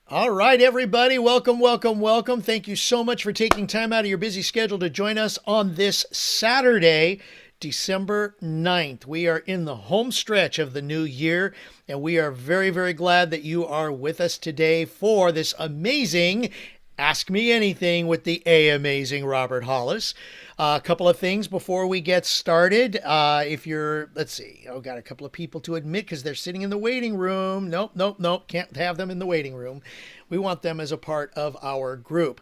All right, everybody. Welcome, welcome, welcome. Thank you so much for taking time out of your busy schedule to join us on this Saturday, December 9th. We are in the home stretch of the new year, and we are very, very glad that you are with us today for this amazing Ask Me Anything with the amazing Robert Hollis. A couple of things before we get started. If you're, let's see, got a couple of people to admit because they're sitting in the waiting room. Nope, nope, nope, can't have them in the waiting room. We want them as a part of our group.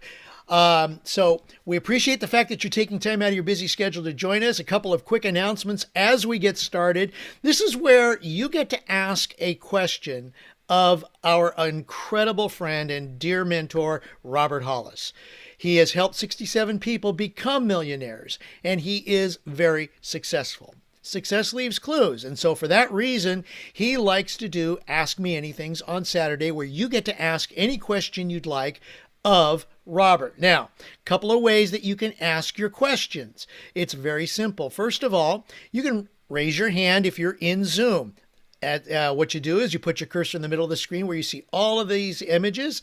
So we appreciate the fact that you're taking time out of your busy schedule to join us. A couple of quick announcements as we get started. This is where you get to ask a question of our incredible friend and dear mentor, Robert Hollis. He has helped 67 people become millionaires, and he is very successful. Success leaves clues. And so for that reason, he likes to do Ask Me Anythings on Saturday, where you get to ask any question you'd like of Robert. Now, a couple of ways that you can ask your questions. It's very simple. First of all, you can raise your hand if you're in Zoom. What you do is you put your cursor in the middle of the screen where you see all of these images.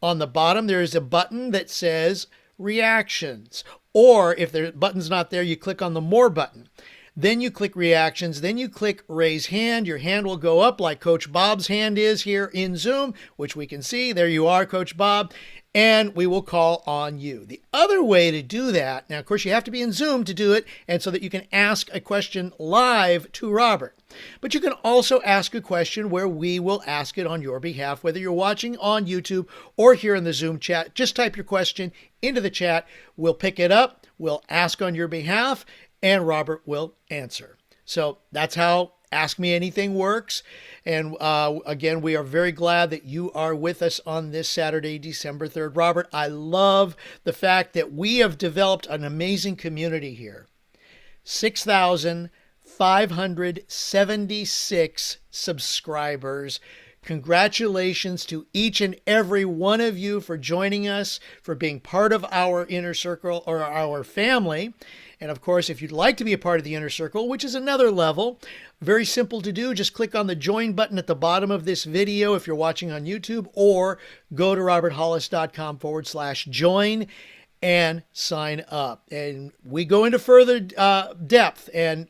On the bottom, there is a button that says Reactions. Or if the button's not there, you click on the More button. Then you click Reactions. Then you click Raise Hand. Your hand will go up like Coach Bob's hand is here in Zoom, which we can see. There you are, Coach Bob. And we will call on you. The other way to do that, now, of course, you have to be in Zoom to do it, and so that you can ask a question live to Robert. But you can also ask a question where we will ask it on your behalf, whether you're watching on YouTube or here in the Zoom chat. Just type your question into the chat. We'll pick it up, we'll ask on your behalf, and Robert will answer. So that's how Ask Me Anything works. And again, we are very glad that you are with us on this Saturday, December 3rd. Robert, I love the fact that we have developed an amazing community here. 6,576 subscribers. Congratulations to each and every one of you for joining us, for being part of our inner circle or our family. And of course, if you'd like to be a part of the inner circle, which is another level, very simple to do. Just click on the join button at the bottom of this video if you're watching on YouTube, or go to roberthollis.com/join and sign up. And we go into further depth and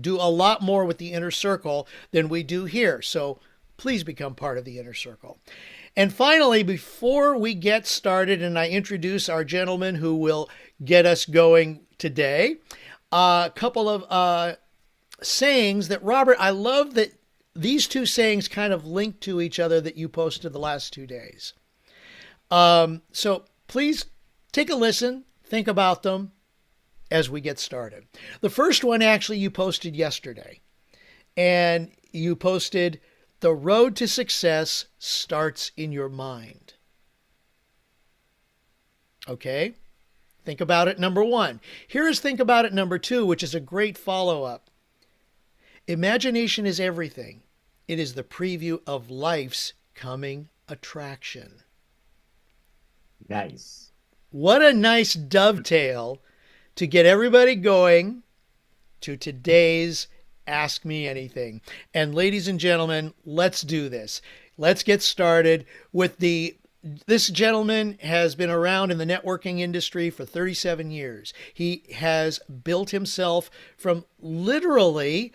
do a lot more with the inner circle than we do here. So please become part of the inner circle. And finally, before we get started and I introduce our gentleman who will get us going today, a couple of sayings that, Robert, I love that these two sayings kind of link to each other that you posted the last 2 days. So please take a listen, think about them as we get started. The first one actually you posted yesterday, and you posted, "The road to success starts in your mind." Okay? Think about it, number one. Here is think about it, number two, which is a great follow-up. Imagination is everything. It is the preview of life's coming attraction. Nice. What a nice dovetail to get everybody going to today's Ask Me Anything. And ladies and gentlemen, let's do this. Let's get started with this gentleman has been around in the networking industry for 37 years. He has built himself from literally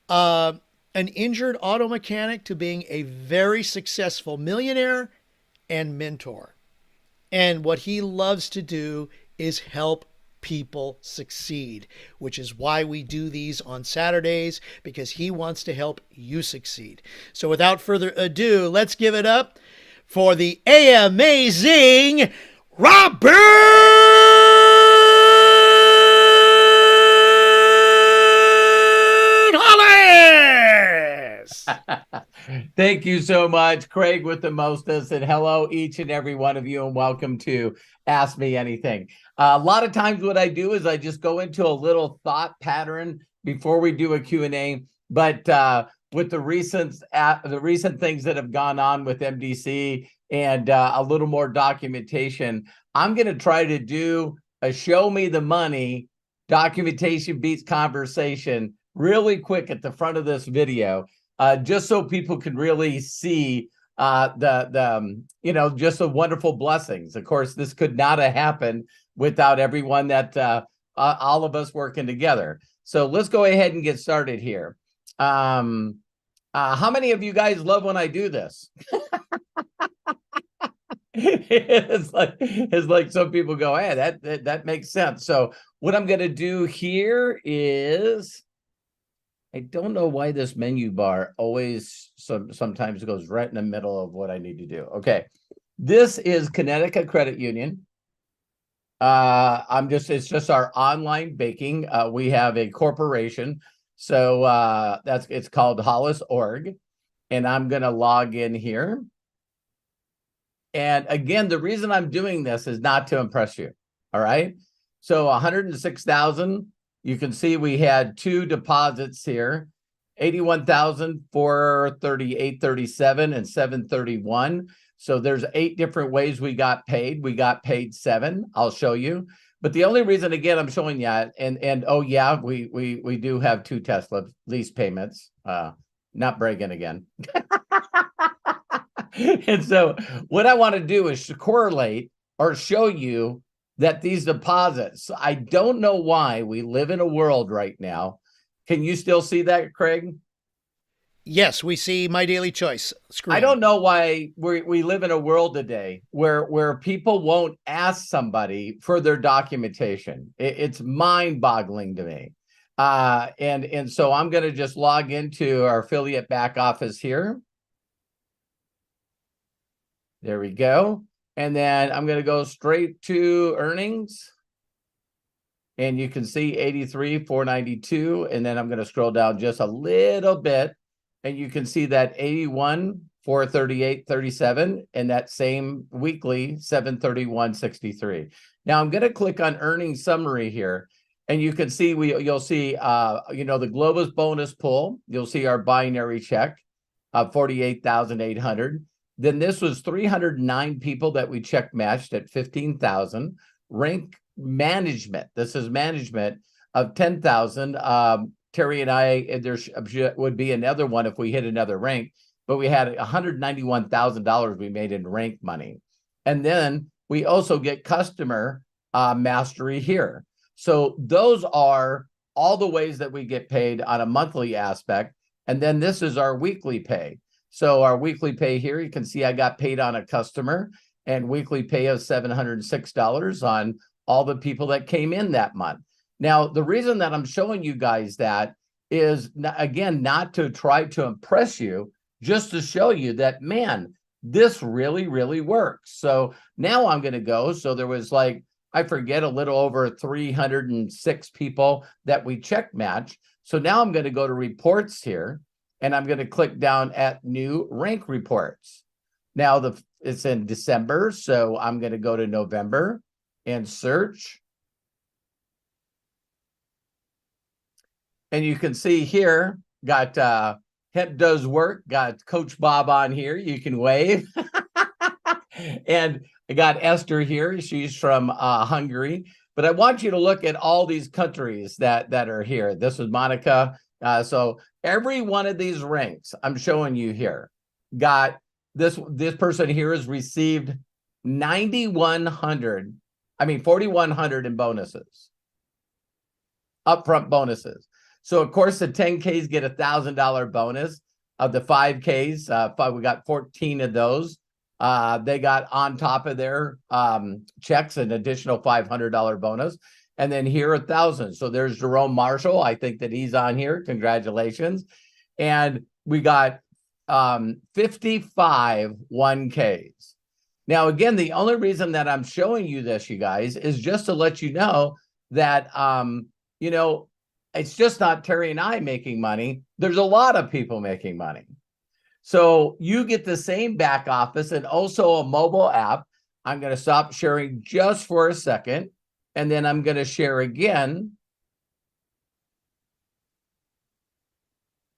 an injured auto mechanic to being a very successful millionaire and mentor. And what he loves to do is help people succeed, which is why we do these on Saturdays, because he wants to help you succeed. So without further ado, let's give it up for the amazing Robert Hollis! Thank you so much, Craig with the mostest, and hello each and every one of you, and welcome to Ask Me Anything. A lot of times what I do is I just go into a little thought pattern before we do a Q&A, but with the recent things that have gone on with MDC and a little more documentation, I'm going to try to do a show me the money, documentation beats conversation really quick at the front of this video, just so people can really see just the wonderful blessings. Of course, this could not have happened without everyone that all of us working together. So let's go ahead and get started here. How many of you guys love when I do this? It's like some people go, hey, that makes sense. So what I'm going to do here is, I don't know why this menu bar always sometimes goes right in the middle of what I need to do. Okay, this is Connecticut Credit Union. It's just our online banking. We have a corporation, so it's called Hollis org, and I'm going to log in here. And again, the reason I'm doing this is not to impress you. All right. So 106,000, you can see we had two deposits here, 81,438.37 and 731. So there's 8 different ways we got paid. We got paid 7. I'll show you. But the only reason, again, I'm showing you, and oh yeah, we do have 2 Tesla lease payments. Not bragging again. And so what I want to do is to correlate or show you that these deposits, I don't know why we live in a world right now. Can you still see that, Craig? Yes, we see My Daily Choice screen. I don't know why we live in a world today where people won't ask somebody for their documentation. It's mind-boggling to me. And so I'm going to just log into our affiliate back office here. There we go. And then I'm going to go straight to earnings. And you can see 83,492. And then I'm going to scroll down just a little bit. And you can see that 81,438.37 and that same weekly 731.63. Now I'm going to click on earnings summary here. And you can see you'll see the Globus bonus pool. You'll see our binary check of 48,800. Then this was 309 people that we check matched at 15,000. Rank management. This is management of 10,000. Terry and I, there would be another one if we hit another rank, but we had $191,000 we made in rank money. And then we also get customer mastery here. So those are all the ways that we get paid on a monthly aspect. And then this is our weekly pay. So our weekly pay here, you can see I got paid on a customer and weekly pay of $706 on all the people that came in that month. Now, the reason that I'm showing you guys that is, again, not to try to impress you, just to show you that, man, this really, really works. So now I'm going to go. So there was a little over 306 people that we check match. So now I'm going to go to reports here. And I'm going to click down at new rank reports. Now it's in December, so I'm going to go to November and search. And you can see here, got Hemp Does Work, got Coach Bob on here. You can wave. And I got Esther here. She's from Hungary. But I want you to look at all these countries that are here. This is Monica. So every one of these ranks I'm showing you here got this person here has received 4,100 in bonuses, upfront bonuses. So of course the 10Ks get $1,000 bonus. Of the 5Ks, we got 14 of those. They got on top of their checks an additional $500 bonus. And then here 1,000. So there's Jerome Marshall. I think that he's on here. Congratulations. And we got 55 1Ks. Now, again, the only reason that I'm showing you this, you guys, is just to let you know that, it's just not Terry and I making money. There's a lot of people making money. So you get the same back office and also a mobile app. I'm going to stop sharing just for a second. And then I'm going to share again.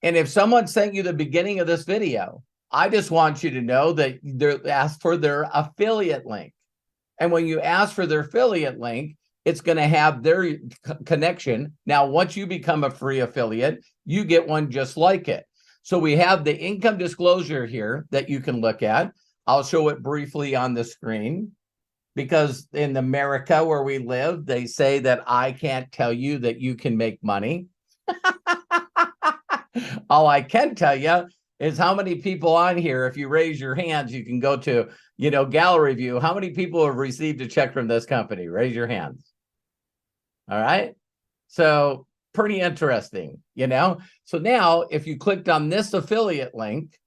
And if someone sent you the beginning of this video, I just want you to know that they ask for their affiliate link. And when you ask for their affiliate link, it's going to have their connection. Now, once you become a free affiliate, you get one just like it. So we have the income disclosure here that you can look at. I'll show it briefly on the screen, because in America where we live, they say that I can't tell you that you can make money. All I can tell you is how many people on here, if you raise your hands, you can go to, gallery view. How many people have received a check from this company? Raise your hands. All right. So pretty interesting, So now if you clicked on this affiliate link,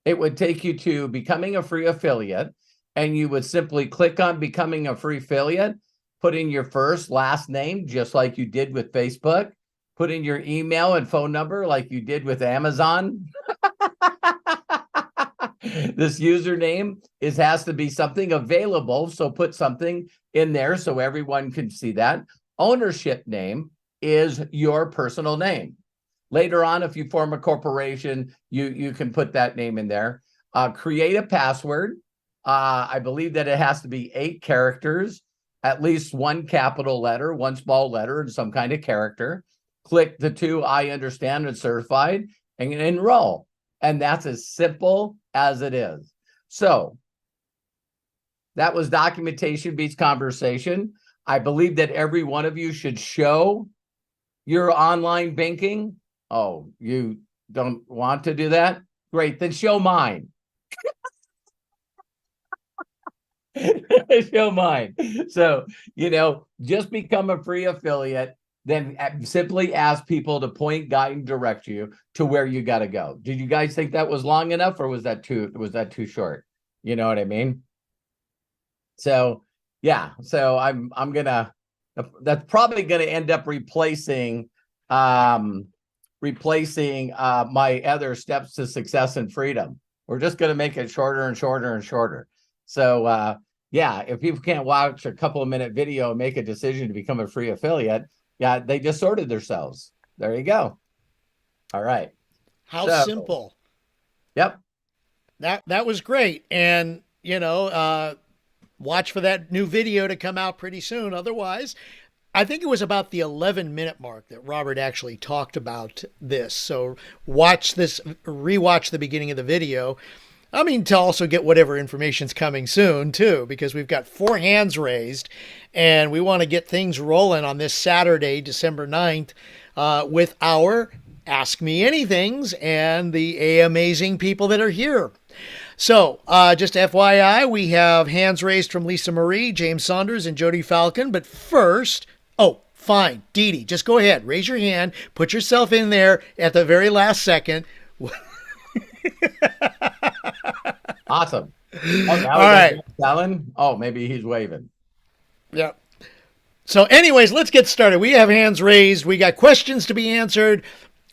it would take you to becoming a free affiliate, and you would simply click on becoming a free affiliate, put in your first, last name, just like you did with Facebook, put in your email and phone number like you did with Amazon. This username has to be something available, so put something in there so everyone can see that. Ownership name is your personal name. Later on, if you form a corporation, you can put that name in there. Create a password. I believe that it has to be 8 characters, at least 1 capital letter, 1 small letter, and some kind of character. Click the 2 I understand and certified, and enroll. And that's as simple as it is. So that was documentation beats conversation. I believe that every one of you should show your online banking. Oh, you don't want to do that? Great, then show mine. Show mine. So, just become a free affiliate, then simply ask people to point, guide, and direct you to where you got to go. Did you guys think that was long enough, or was that too short? You know what I mean? So, yeah. So that's probably gonna end up replacing my other steps to success and freedom. We're just gonna make it shorter and shorter and shorter. So yeah, if people can't watch a couple of minute video and make a decision to become a free affiliate, yeah, they just sorted themselves. There you go. All right. How simple. Yep. That was great. And, watch for that new video to come out pretty soon. Otherwise, I think it was about the 11-minute mark that Robert actually talked about this. So rewatch the beginning of the video. I mean, to also get whatever information's coming soon, too, because we've got 4 hands raised, and we want to get things rolling on this Saturday, December 9th, with our Ask Me Anythings and the amazing people that are here. So, just FYI, we have hands raised from Lisa Marie, James Saunders, and Jody Falcon. But first, fine, Dee Dee, just go ahead, raise your hand, put yourself in there at the very last second. Awesome. All right. Alan? Oh, maybe he's waving. Yeah. So anyways, let's get started. We have hands raised. We got questions to be answered.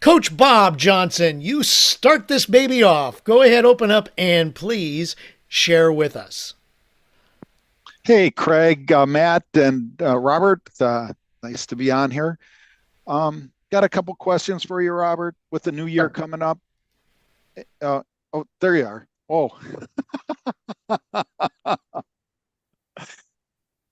Coach Bob Johnson, you start this baby off. Go ahead, open up, and please share with us. Hey, Craig, Matt, and Robert. Nice to be on here. Got a couple questions for you, Robert, with the new year coming up. There you are. Oh.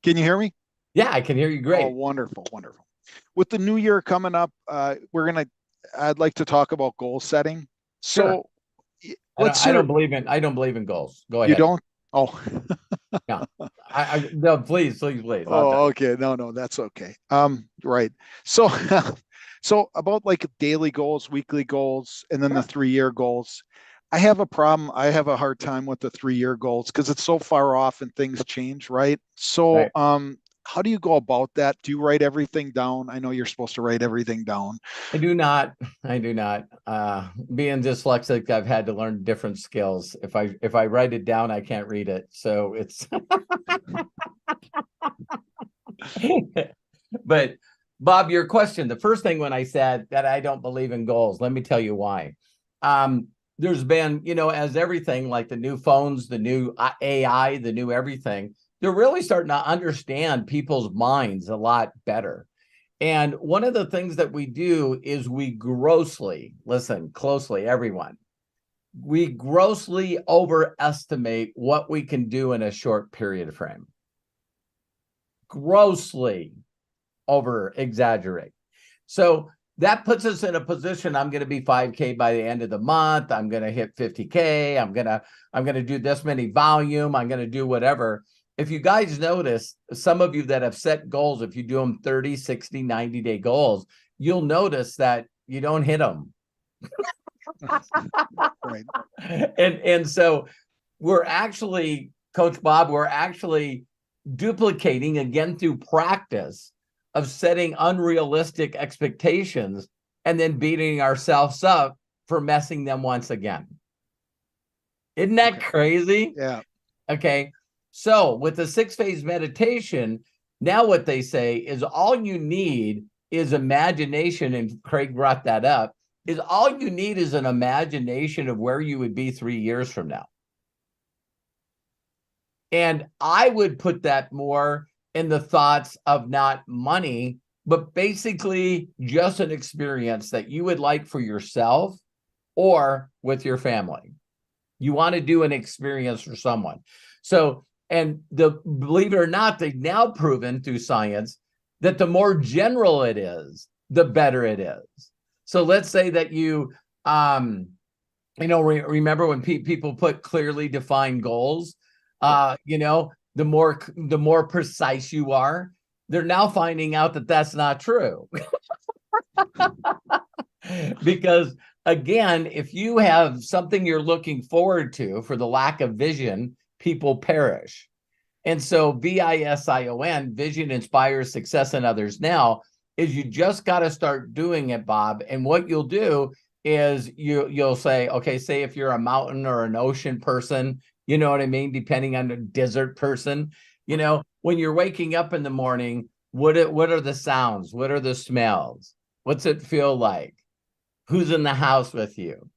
Can you hear me? Yeah, I can hear you great. Oh, wonderful, wonderful. With the new year coming up, I'd like to talk about goal setting. So sure. I don't believe in goals. Go ahead. You don't? Oh. No. No, please. Oh, okay. No, that's okay. Right. So so about like daily goals, weekly goals, and then the 3-year goals. I have a problem. I have a hard time with the 3-year goals because it's so far off and things change, right? So how do you go about that? Do you write everything down? I know you're supposed to write everything down. I do not. Being dyslexic, I've had to learn different skills. If I write it down, I can't read it. So it's But Bob, your question, the first thing when I said that I don't believe in goals, let me tell you why. There's been, as everything, like the new phones, the new AI, the new everything, they're really starting to understand people's minds a lot better. And one of the things that we do is we grossly, listen closely, everyone, we grossly overestimate what we can do in a short period of frame. Grossly over exaggerate. So that puts us in a position. I'm going to be 5K by the end of the month. I'm going to hit 50K. I'm going to do this many volume. I'm going to do whatever. If you guys notice, some of you that have set goals, if you do them 30, 60, 90-day goals, you'll notice that you don't hit them. Right. And so we're actually, Coach Bob, we're actually duplicating again through practice of setting unrealistic expectations and then beating ourselves up for messing them once again. Isn't that crazy? Yeah. Okay. So with the 6-phase meditation, now what they say is all you need is imagination. And Craig brought that up, is all you need is an imagination of where you would be 3 years from now. And I would put that more in the thoughts of not money, but basically just an experience that you would like for yourself or with your family. You want to do an experience for someone. So, and believe it or not, they've now proven through science that the more general it is, the better it is. So let's say that you, remember when people put clearly defined goals, the more precise you are, they're now finding out that that's not true. Because again, if you have something you're looking forward to, for the lack of vision, people perish. And so VISION, vision inspires success in others now, is you just got to start doing it, Bob. And what you'll do is you'll say, okay, say if you're a mountain or an ocean person, you know what I mean? Depending on the desert person, when you're waking up in the morning, what are the sounds? What are the smells? What's it feel like? Who's in the house with you?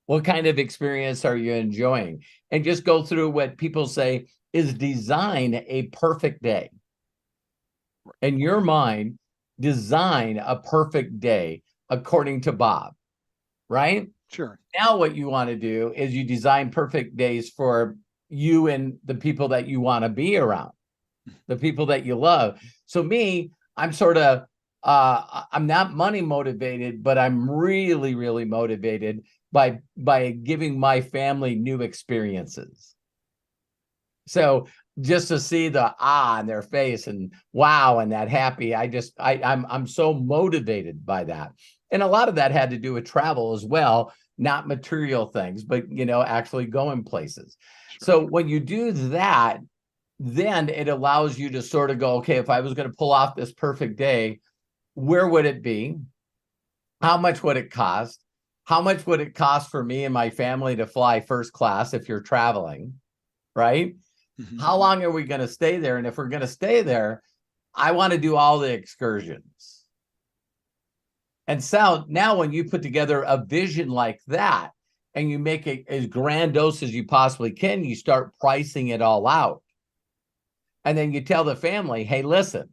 What kind of experience are you enjoying? And just go through what people say is design a perfect day. In your mind, design a perfect day according to Bob, right? Sure. Now what you want to do is you design perfect days for you and the people that you want to be around, the people that you love. So me, I'm sort of, I'm not money motivated, but I'm really, really motivated by giving my family new experiences. So just to see the on their face and wow and that happy, I'm so motivated by that. And a lot of that had to do with travel as well, not material things, but actually going places. Sure. So when you do that, then it allows you to sort of go, okay, if I was going to pull off this perfect day, where would it be? How much would it cost? How much would it cost for me and my family to fly first class if you're traveling, right? Mm-hmm. How long are we going to stay there? And if we're going to stay there, I want to do all the excursions. And so now when you put together a vision like that and you make it as grandiose as you possibly can, you start pricing it all out. And then you tell the family, hey, listen,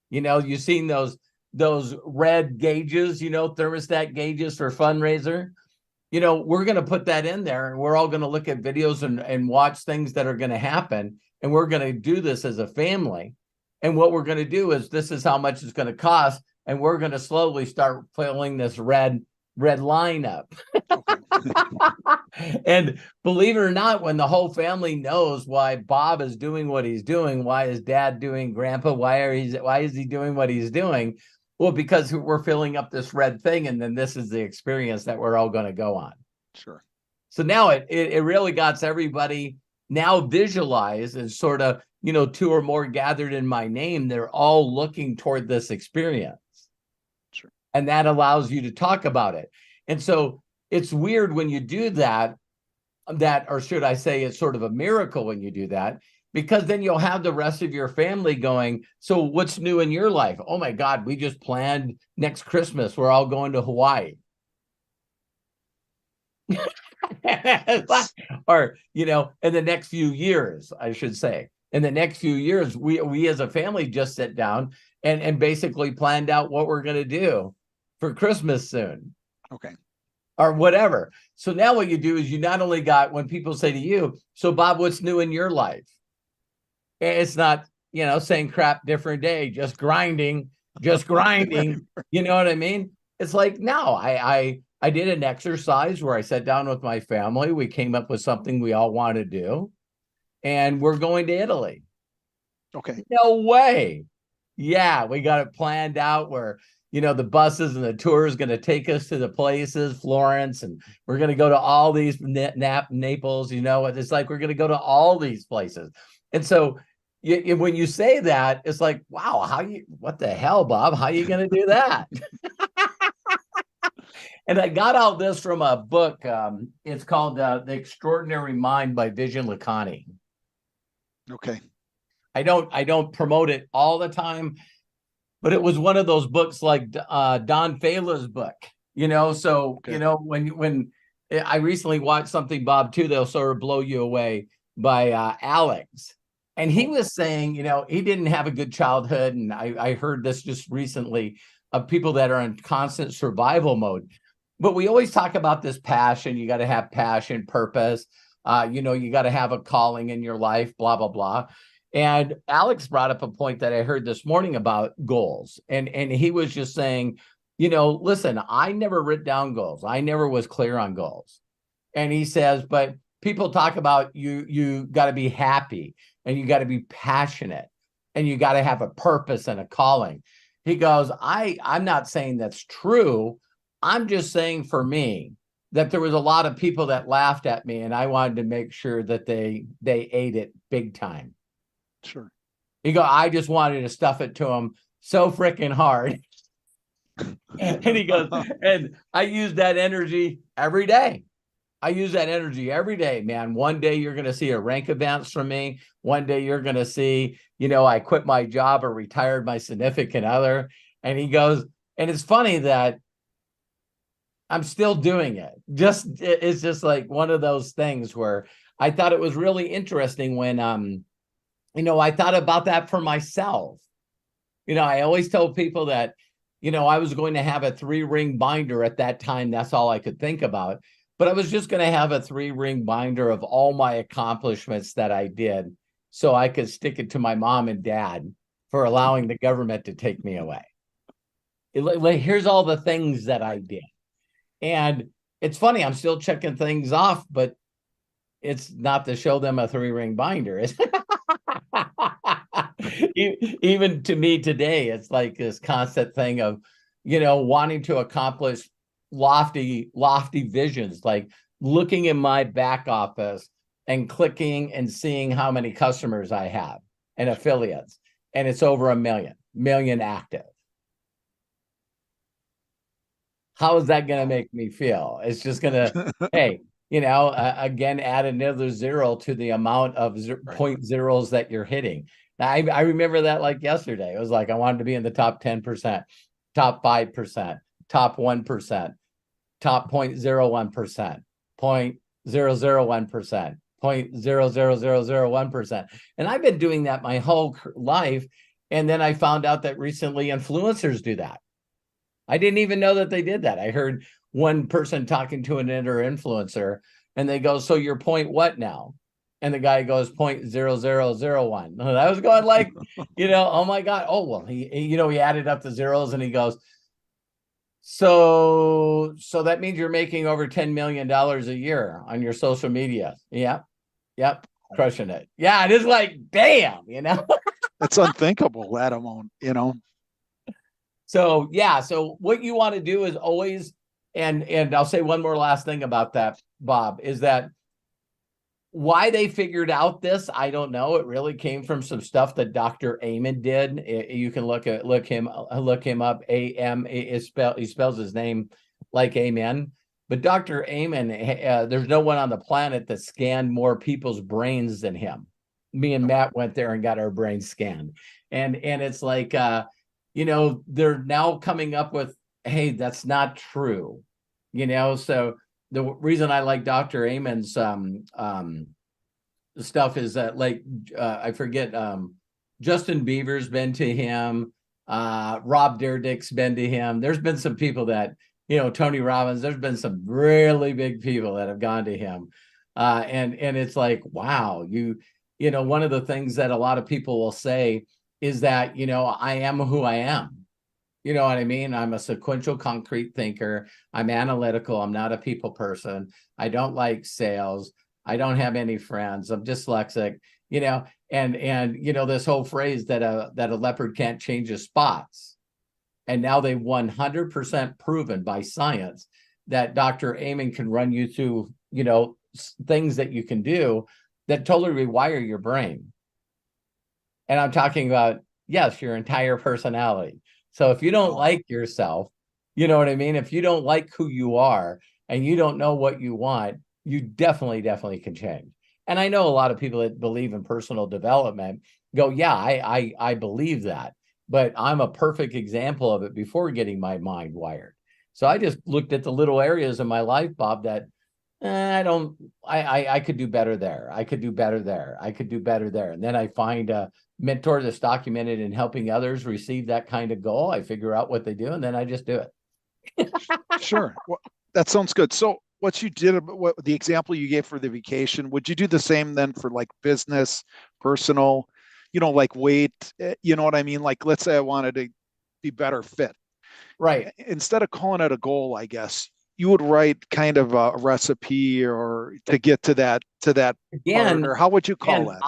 you've seen those red gauges, thermostat gauges for fundraiser. We're going to put that in there and we're all going to look at videos and watch things that are going to happen. And we're going to do this as a family. And what we're going to do is this is how much it's going to cost. And we're going to slowly start filling this red line up. And believe it or not, when the whole family knows why Bob is doing what he's doing, why is Dad doing, Grandpa, why is he doing what he's doing? Well, because we're filling up this red thing, and then this is the experience that we're all going to go on. Sure. So now it really got everybody now visualized as sort of, two or more gathered in my name. They're all looking toward this experience. Sure. And that allows you to talk about it. And so it's weird when you do that, or should I say it's sort of a miracle when you do that, because then you'll have the rest of your family going, so what's new in your life? Oh my God, we just planned next Christmas. We're all going to Hawaii. Or, in the next few years, I should say, in the next few years, we as a family just sit down and basically planned out what we're going to do for Christmas soon. Okay. Or whatever. So now what you do is you not only got, when people say to you, so Bob, what's new in your life? It's not, same crap, different day, just grinding. You know what I mean? it's like, no, I did an exercise where I sat down with my family. We came up with something we all want to do, and we're going to Italy. Okay. No way. Yeah, we got it planned out where, the buses and the tour is going to take us to the places, Florence, and we're going to go to all these Naples, it's like we're going to go to all these places. And so when you say that, it's like, wow, what the hell, Bob? How are you going to do that? And I got all this from a book. It's called The Extraordinary Mind by Vishen Lakhiani. Okay. I don't promote it all the time, but it was one of those books like Don Fala's book, So, Okay. When I recently watched something, Bob, too, they'll sort of blow you away, by Alex. And he was saying, he didn't have a good childhood. And I heard this just recently of people that are in constant survival mode. But we always talk about this passion. You got to have passion, purpose. You got to have a calling in your life, blah, blah, blah. And Alex brought up a point that I heard this morning about goals. And he was just saying, listen, I never wrote down goals. I never was clear on goals. And he says, but people talk about you got to be happy and you got to be passionate and you got to have a purpose and a calling. He goes, I'm not saying that's true. I'm just saying for me that there was a lot of people that laughed at me and I wanted to make sure that they ate it big time. Sure. I just wanted to stuff it to them so freaking hard. And he goes, and I use that energy every day. Man. One day you're going to see a rank advance from me. One day you're going to see, I quit my job or retired my significant other. And he goes, and it's funny that I'm still doing it. It's just like one of those things where I thought it was really interesting when, I thought about that for myself. I always tell people that, I was going to have a 3-ring binder at that time. That's all I could think about. But I was just going to have a 3-ring binder of all my accomplishments that I did so I could stick it to my mom and dad for allowing the government to take me away. Here's all the things that I did. And it's funny, I'm still checking things off, but it's not to show them a 3-ring binder. Even to me today, it's like this constant thing of, wanting to accomplish lofty visions, like looking in my back office and clicking and seeing how many customers I have and affiliates. And it's over 1 million active. How is that going to make me feel? It's just going to, hey, again, add another zero to the amount of point zeros that you're hitting. Now, I remember that like yesterday. It was like I wanted to be in the top 10%, top 5%, top 1%, top 0.01%, 0.001%, 0.00001%. And I've been doing that my whole life. And then I found out that recently influencers do that. I didn't even know that they did that. I heard one person talking to an influencer and they go, so you're point what now? And the guy goes 0.0001. And I was going like, oh my God. Oh, well, he added up the zeros and he goes, so that means you're making over $10 million a year on your social media. Yeah. Yep. Crushing it. Yeah. It is like, damn, It's unthinkable, that amount, So, yeah. So what you want to do is always, and I'll say one more last thing about that, Bob, is that why they figured out this, I don't know. It really came from some stuff that Dr. Amen did. You can look him up. He spells his name like amen. But Dr. Amen, there's no one on the planet that scanned more people's brains than him. Me and Matt went there and got our brains scanned. And it's like, they're now coming up with, hey, that's not true. So the reason I like Dr. Amen's stuff is that, like, I forget, Justin Bieber's been to him, Rob Dyrdek's been to him. There's been some people that, Tony Robbins, there's been some really big people that have gone to him. And it's like, wow, one of the things that a lot of people will say is that, I am who I am. You know what I mean? I'm a sequential concrete thinker. I'm analytical. I'm not a people person. I don't like sales. I don't have any friends. I'm dyslexic, and this whole phrase that a leopard can't change his spots. And now they've 100% proven by science that Dr. Amen can run you through, things that you can do that totally rewire your brain. And I'm talking about, yes, your entire personality. So if you don't like yourself, you know what I mean? If you don't like who you are and you don't know what you want, you definitely can change. And I know a lot of people that believe in personal development go, yeah, I believe that, but I'm a perfect example of it before getting my mind wired. So I just looked at the little areas in my life, Bob, that I could do better there. I could do better there. I could do better there. And then I find a mentor that's documented in helping others receive that kind of goal. I figure out what they do, and then I just do it. Sure. Well, that sounds good. So what you did, what the example you gave for the vacation, would you do the same then for like business, personal, like weight, you know what I mean? Like, let's say I wanted to be better fit. Right. Instead of calling it a goal, I guess you would write kind of a recipe or to get to that Again, part, or how would you call that?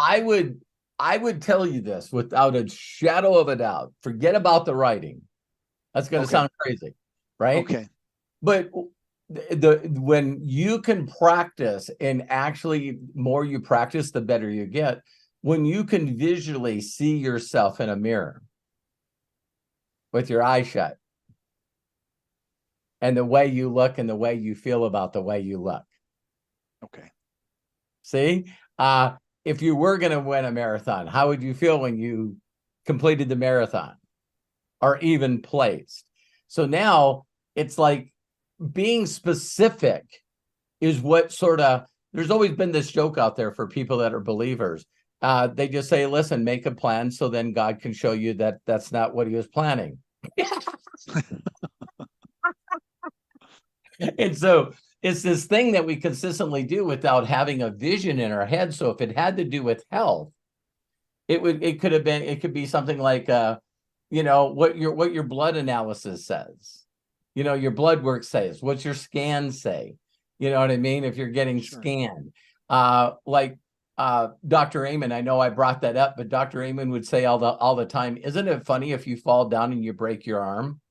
I would tell you this without a shadow of a doubt. Forget about the writing. That's going to sound crazy, right? Okay. But when you can practice, and actually more you practice, the better you get. When you can visually see yourself in a mirror with your eyes shut, and the way you look and the way you feel about the way you look. Okay. See, if you were going to win a marathon, how would you feel when you completed the marathon or even placed? So now it's like being specific is what there's always been this joke out there for people that are believers. They just say, listen, make a plan so then God can show you that that's not what he was planning. And so it's this thing that we consistently do without having a vision in our head. So if it had to do with health, it could be something like, what your blood analysis says, your blood work says, what's your scan say, you know what I mean? If you're getting scanned, like Dr. Amen, I know I brought that up, but Dr. Amen would say all the time, isn't it funny if you fall down and you break your arm,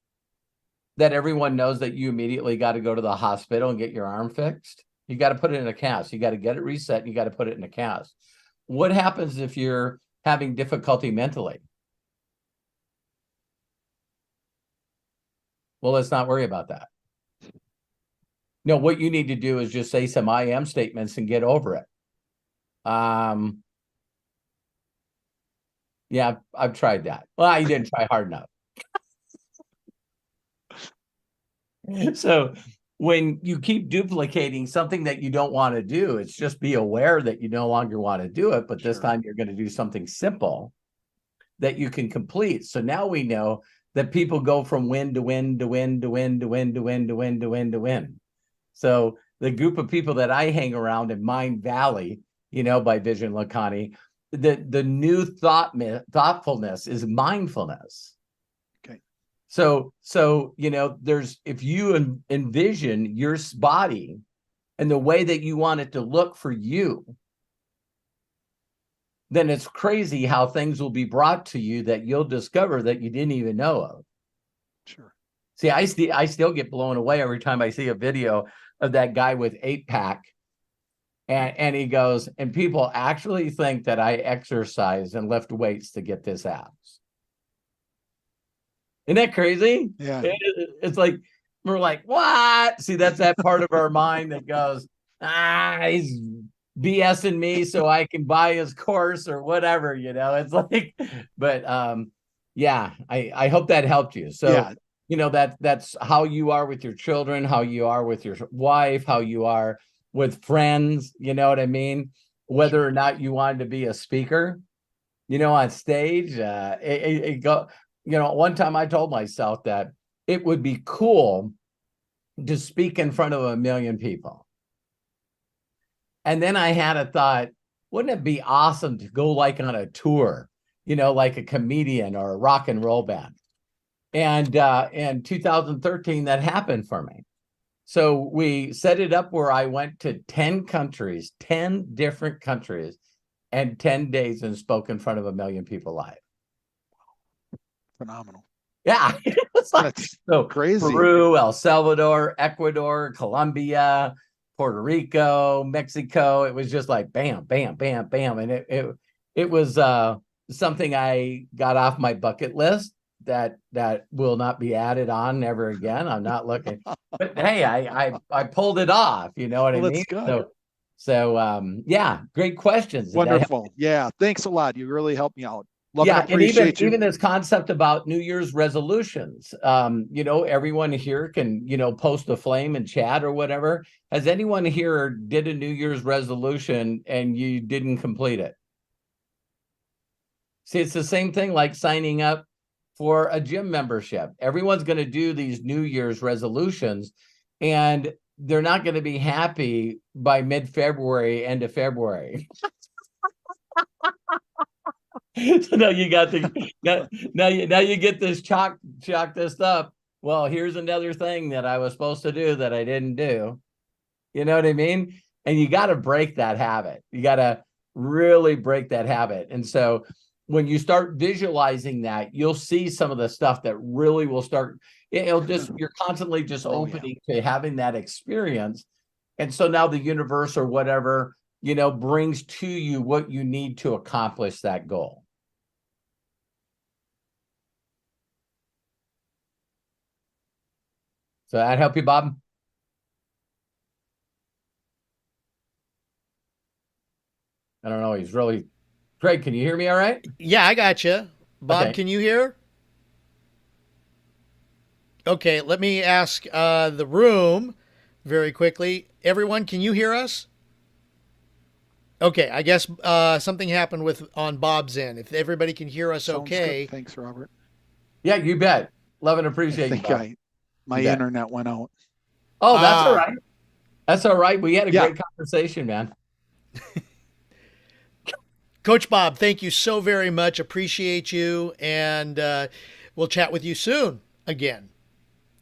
that everyone knows that you immediately got to go to the hospital and get your arm fixed? You got to put it in a cast. You got to get it reset. And you got to put it in a cast. What happens if you're having difficulty mentally? Well, let's not worry about that. No, what you need to do is just say some I am statements and get over it. Yeah, I've tried that. Well, I didn't try hard enough. So when you keep duplicating something that you don't want to do, it's just be aware that you no longer want to do it, but this time you're going to do something simple that you can complete. So now we know that people go from win to win to win to win to win to win to win to win to win. So the group of people that I hang around in Mind Valley, by Vishen Lakhiani, the new thoughtfulness is mindfulness. So, if you envision your body and the way that you want it to look for you, then it's crazy how things will be brought to you that you'll discover that you didn't even know of. Sure. See, I still get blown away every time I see a video of that guy with 8-pack. And he goes, and people actually think that I exercise and lift weights to get this abs. Isn't that crazy? Yeah. It's like, we're like, what? See, that's that part of our mind that goes, he's BSing me so I can buy his course or whatever, it's like, but I hope that helped you. So, that's how you are with your children, how you are with your wife, how you are with friends, you know what I mean? Whether or not you wanted to be a speaker, on stage, one time I told myself that it would be cool to speak in front of 1 million people. And then I had a thought, wouldn't it be awesome to go like on a tour, like a comedian or a rock and roll band? And in 2013, that happened for me. So we set it up where I went to 10 countries, 10 different countries, and 10 days and spoke in front of 1 million people live. Phenomenal. Yeah. It's like, That's so crazy. Peru, El Salvador, Ecuador, Colombia, Puerto Rico, Mexico. It was just like bam, bam, bam, bam. And it was something I got off my bucket list that will not be added on ever again. I'm not looking, but hey, I pulled it off. You know what I mean? That's good. So yeah, great questions. Wonderful. Yeah. Thanks a lot. You really helped me out. Love Yeah, and appreciate even this concept about New Year's resolutions. Everyone here can, post a flame and chat or whatever. Has anyone here did a New Year's resolution and you didn't complete it? See, it's the same thing like signing up for a gym membership. Everyone's going to do these New Year's resolutions, and they're not going to be happy by mid-February, end of February. So now you got now you get this chalk this up. Well, here's another thing that I was supposed to do that I didn't do. You know what I mean? And you got to break that habit. You got to really break that habit. And so when you start visualizing that, you'll see some of the stuff that really will start. You're constantly just opening to having that experience. And so now the universe or whatever, brings to you what you need to accomplish that goal. So that help you, Bob? I don't know. He's really, Craig, can you hear me all right? Yeah, I got you. Bob, Okay. Can you hear? Okay, let me ask the room very quickly. Everyone, can you hear us? Okay, I guess something happened on Bob's end. If everybody can hear us, Sounds okay. good. Thanks, Robert. Yeah, you bet. Love and I appreciate you, think Bob. my internet went out. Oh, that's all right. That's all right. We had a Yeah. great conversation, man. Coach Bob, thank you so very much. Appreciate you, and we'll chat with you soon again.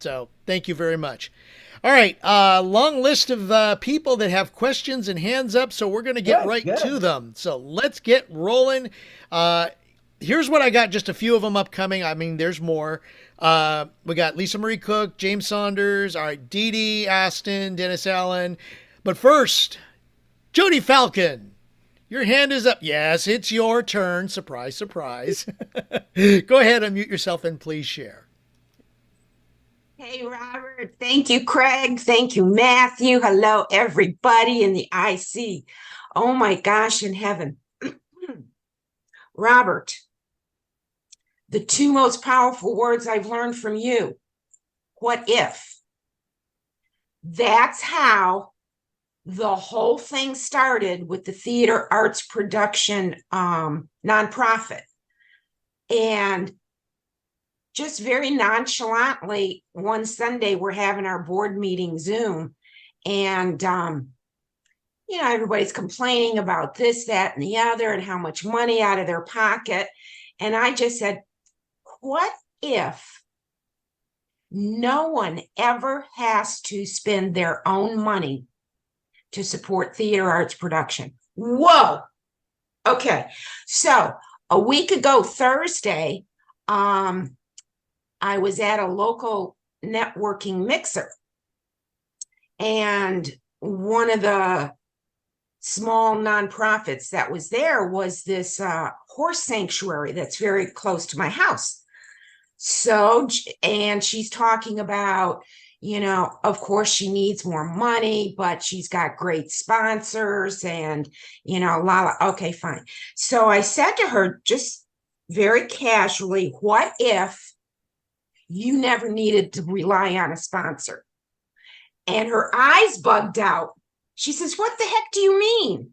So thank you very much. All right, long list of people that have questions and hands up, so we're going to get right to them. So let's get rolling. Here's what I got, just a few of them upcoming. I mean, there's more. We got Lisa Marie Cook, James Saunders, all right, Dee Dee Aston, Dennis Allen. But first, Jody Falcon. Your hand is up. Yes, it's your turn. Surprise, surprise. Go ahead, unmute yourself, and please share. Hey, Robert. Thank you, Craig. Thank you, Matthew. Hello, everybody in the IC. Oh, my gosh, in heaven. Robert, the two most powerful words I've learned from you. What if? That's how the whole thing started with the theater arts production nonprofit. And just very nonchalantly, one Sunday, we're having our board meeting Zoom. And, everybody's complaining about this, that, and the other, and how much money out of their pocket. And I just said, what if no one ever has to spend their own money to support theater arts production? Whoa. Okay. So a week ago, Thursday, I was at a local networking mixer, and one of the small nonprofits that was there was this horse sanctuary that's very close to my house. So, and she's talking about, of course she needs more money, but she's got great sponsors and, okay, fine. So I said to her, just very casually, what if you never needed to rely on a sponsor? And her eyes bugged out. She says, what the heck do you mean?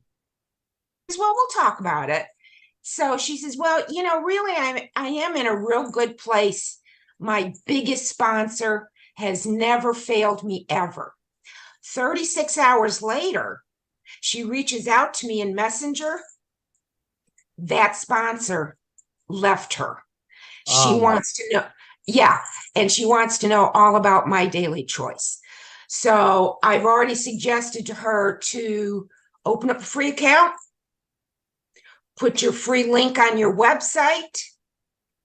I said, well, we'll talk about it. So she says, well, really, I am in a real good place. My biggest sponsor has never failed me ever. 36 hours later, she reaches out to me in Messenger. That sponsor left her. She wants to know. Yeah, and she wants to know all about My Daily Choice. So I've already suggested to her to open up a free account, put your free link on your website,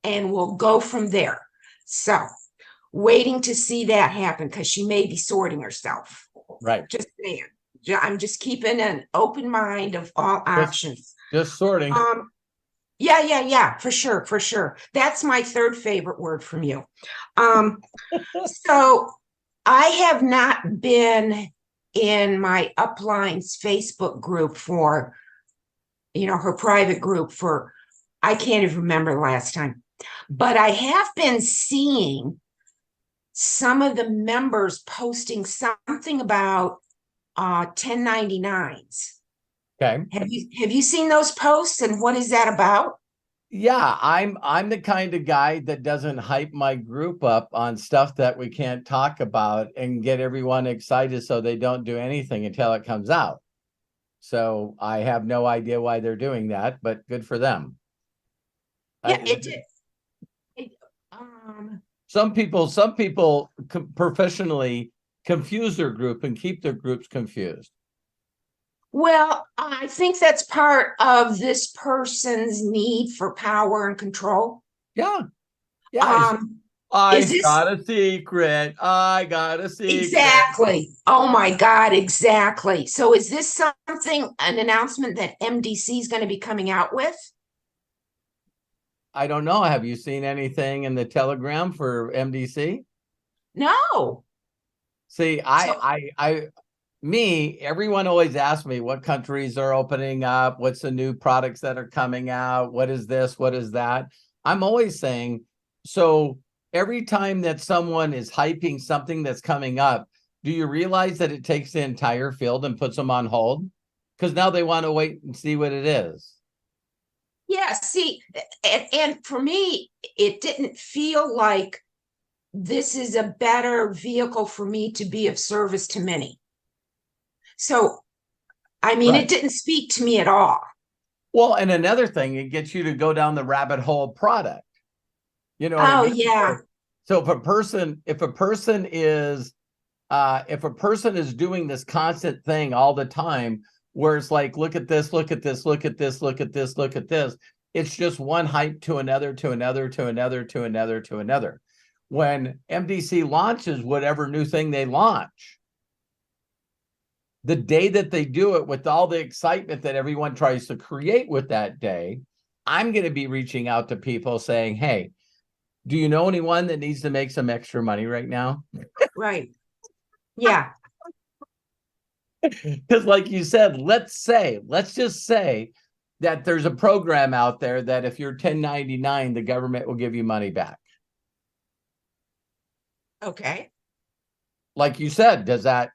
and we'll go from there. So waiting to see that happen because she may be sorting herself. Right. Just saying. I'm just keeping an open mind of all options. Just sorting. Yeah, for sure. That's my third favorite word from you. So I have not been in my upline's Facebook group for, her private group for, I can't even remember the last time, but I have been seeing some of the members posting something about 1099s. Okay. Have you seen those posts, and what is that about? Yeah, I'm the kind of guy that doesn't hype my group up on stuff that we can't talk about and get everyone excited so they don't do anything until it comes out. So I have no idea why they're doing that, but good for them. Yeah, it did. Some people professionally confuse their group and keep their groups confused. Well, I think that's part of this person's need for power and control. Yeah. Yeah. I got a secret. Exactly. Oh my God, exactly. So is this something, an announcement that MDC is going to be coming out with? I don't know. Have you seen anything in the Telegram for MDC? No. See, everyone always asks me what countries are opening up, what's the new products that are coming out, what is this, what is that? I'm always saying, so every time that someone is hyping something that's coming up, do you realize that it takes the entire field and puts them on hold? Because now they want to wait and see what it is. Yeah, see, and for me, it didn't feel like this is a better vehicle for me to be of service to many. So, I mean, It didn't speak to me at all. Well, and another thing, it gets you to go down the rabbit hole of product. You know what I mean? Yeah. So if a person is doing this constant thing all the time, where it's like, look at this, look at this, look at this, look at this, look at this. It's just one hype to another, to another, to another, to another, to another. When MDC launches whatever new thing they launch, the day that they do it with all the excitement that everyone tries to create with that day, I'm going to be reaching out to people saying, hey, do you know anyone that needs to make some extra money right now? Right. Yeah. Because like you said, let's just say that there's a program out there that if you're 1099, the government will give you money back. Okay. Like you said, does that,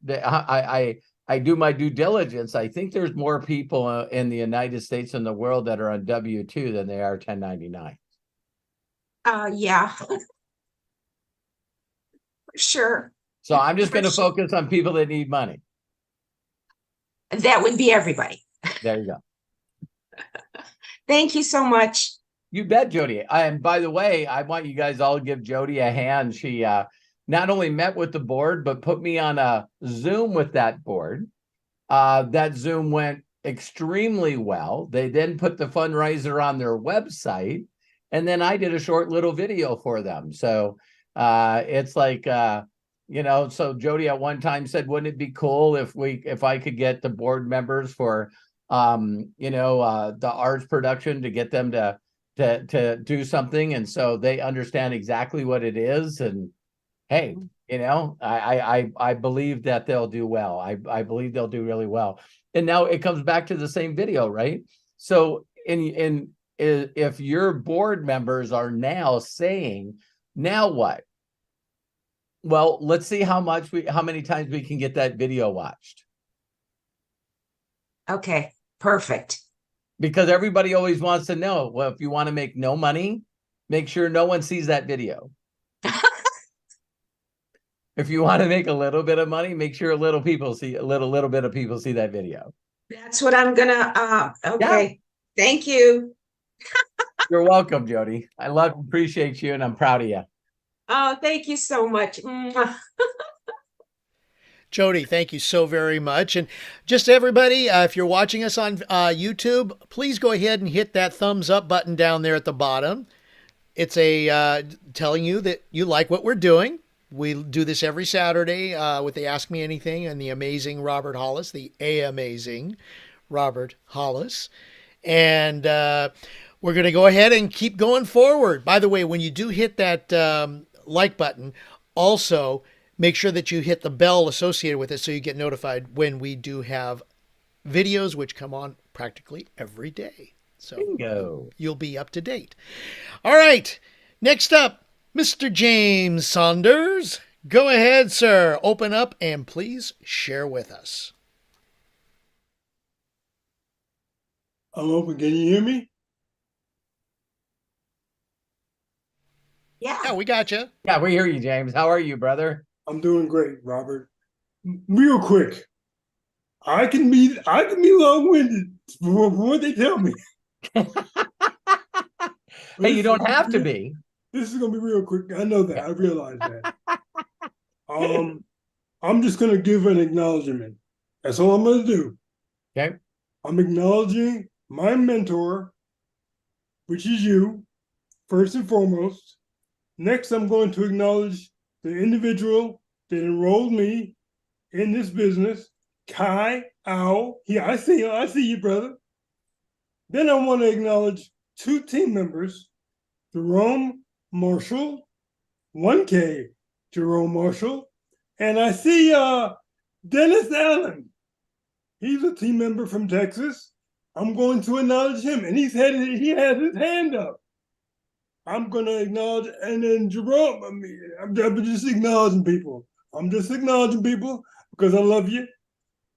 I do my due diligence. I think there's more people in the United States and the world that are on W-2 than they are 1099. Yeah. Sure. So I'm just going to focus on people that need money. That would be everybody. There you go. Thank you so much. You bet, Jody. And by the way, I want you guys all to give Jody a hand. She not only met with the board, but put me on a Zoom with that board. That Zoom went extremely well. They then put the fundraiser on their website, and then I did a short little video for them. So it's like, so Jody at one time said, wouldn't it be cool if I could get the board members for, the arts production to get them to do something. And so they understand exactly what it is. And hey, I believe that they'll do well. I believe they'll do really well. And now it comes back to the same video, right? So if your board members are now saying, now what? Well, let's see how many times we can get that video watched. Okay, perfect. Because everybody always wants to know, well, if you want to make no money, make sure no one sees that video. If you want to make a little bit of money, make sure a little bit of people see that video. That's what I'm gonna, okay. Yeah. Thank you. You're welcome, Jody. I appreciate you, and I'm proud of you. Oh, thank you so much. Mwah. Jody, thank you so very much. And just everybody, if you're watching us on YouTube, please go ahead and hit that thumbs up button down there at the bottom. It's a telling you that you like what we're doing. We do this every Saturday with the Ask Me Anything and the amazing Robert Hollis, the amazing Robert Hollis. And we're going to go ahead and keep going forward. By the way, when you do hit that like button, also make sure that you hit the bell associated with it so you get notified when we do have videos, which come on practically every day. So Bingo. you'll be up to date. All right. Next up, Mr. James Saunders. Go ahead, sir. Open up and please share with us. I'm open. Can you hear me? Yeah, Yeah. we got you. Yeah, we hear you, James. How are you, brother? I'm doing great, Robert. Real quick, I can be long-winded for what they tell me. Hey, you don't have to be. This is gonna be real quick. I know that. I realize that. I'm just gonna give an acknowledgement. That's all I'm gonna do. Okay. I'm acknowledging my mentor, which is you, first and foremost. Next, I'm going to acknowledge the individual that enrolled me in this business, Kai Owl. Yeah, I see you, brother. Then I want to acknowledge two team members, Jerome Marshall, 1K Jerome Marshall, and I see Dennis Allen. He's a team member from Texas. I'm going to acknowledge him, and he has his hand up. I'm going to acknowledge, and then Jerome, I'm just acknowledging people. I'm just acknowledging people because I love you,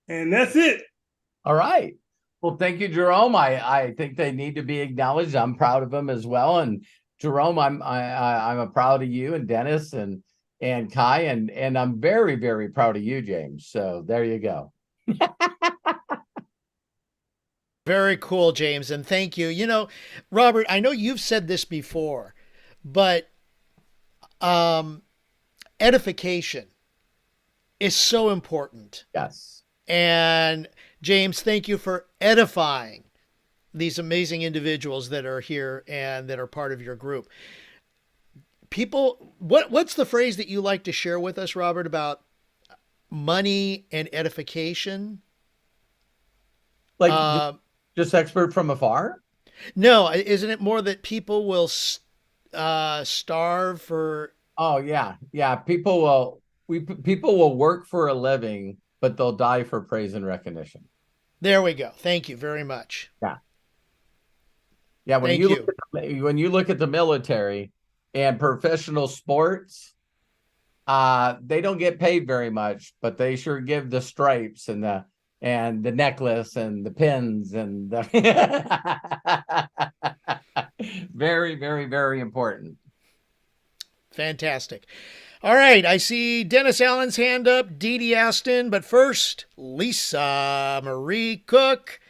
and that's it. All right. Well, thank you, Jerome. I think they need to be acknowledged. I'm proud of them as well. And Jerome, I'm proud of you, and Dennis and Kai, and I'm very, very proud of you, James. So there you go. Very cool, James, and thank you. You know, Robert, I know you've said this before, but edification is so important. Yes. And James, thank you for edifying these amazing individuals that are here and that are part of your group. People, what's the phrase that you like to share with us, Robert, about money and edification? Like just expert from afar? No, isn't it more that people will starve for? Oh yeah, yeah. People will work for a living, but they'll die for praise and recognition. There we go. Thank you very much. Yeah, yeah. When Thank you when you look at the military and professional sports, they don't get paid very much, but they sure give the stripes and the necklace and the pins and the very, very, very important. Fantastic. All right, I see Dennis Allen's hand up, Dee Dee Aston, but first, Lisa Marie Cook.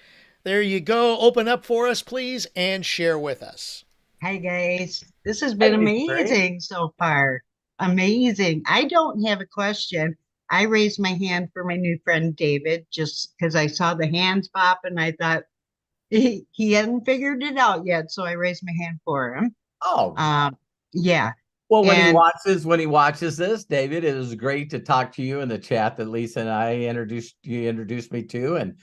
There you go. Open up for us, please, and share with us. Hi, guys. This has been amazing so far. Amazing. I don't have a question. I raised my hand for my new friend David just because I saw the hands pop and I thought he hadn't figured it out yet. So I raised my hand for him. Oh, yeah. well, when he watches this, David, it was great to talk to you in the chat that Lisa and I introduced me to, and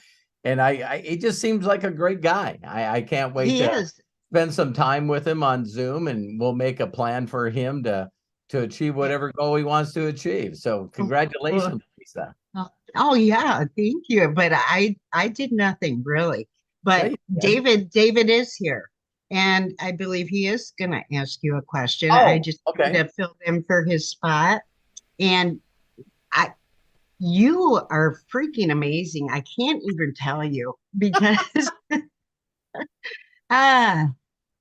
it just seems like a great guy. I can't wait to spend some time with him on Zoom, and we'll make a plan for him to achieve whatever goal he wants to achieve. So congratulations, Lisa. Oh yeah, thank you. But I did nothing really. But David is here. And I believe he is gonna ask you a question. I just kind of filled in for his spot. And you are freaking amazing. I can't even tell you because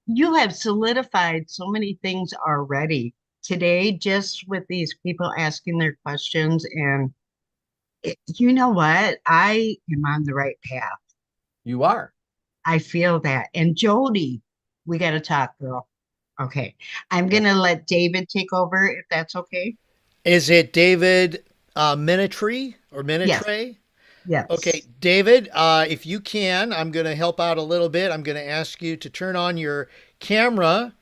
you have solidified so many things already today, just with these people asking their questions. And you know what? I am on the right path. You are. I feel that. And Jody, we got to talk, girl. Okay. I'm going to let David take over if that's okay. Is it David Minitree or Yes. Minitree? Yes. Okay, David, if you can, I'm going to help out a little bit. I'm going to ask you to turn on your camera.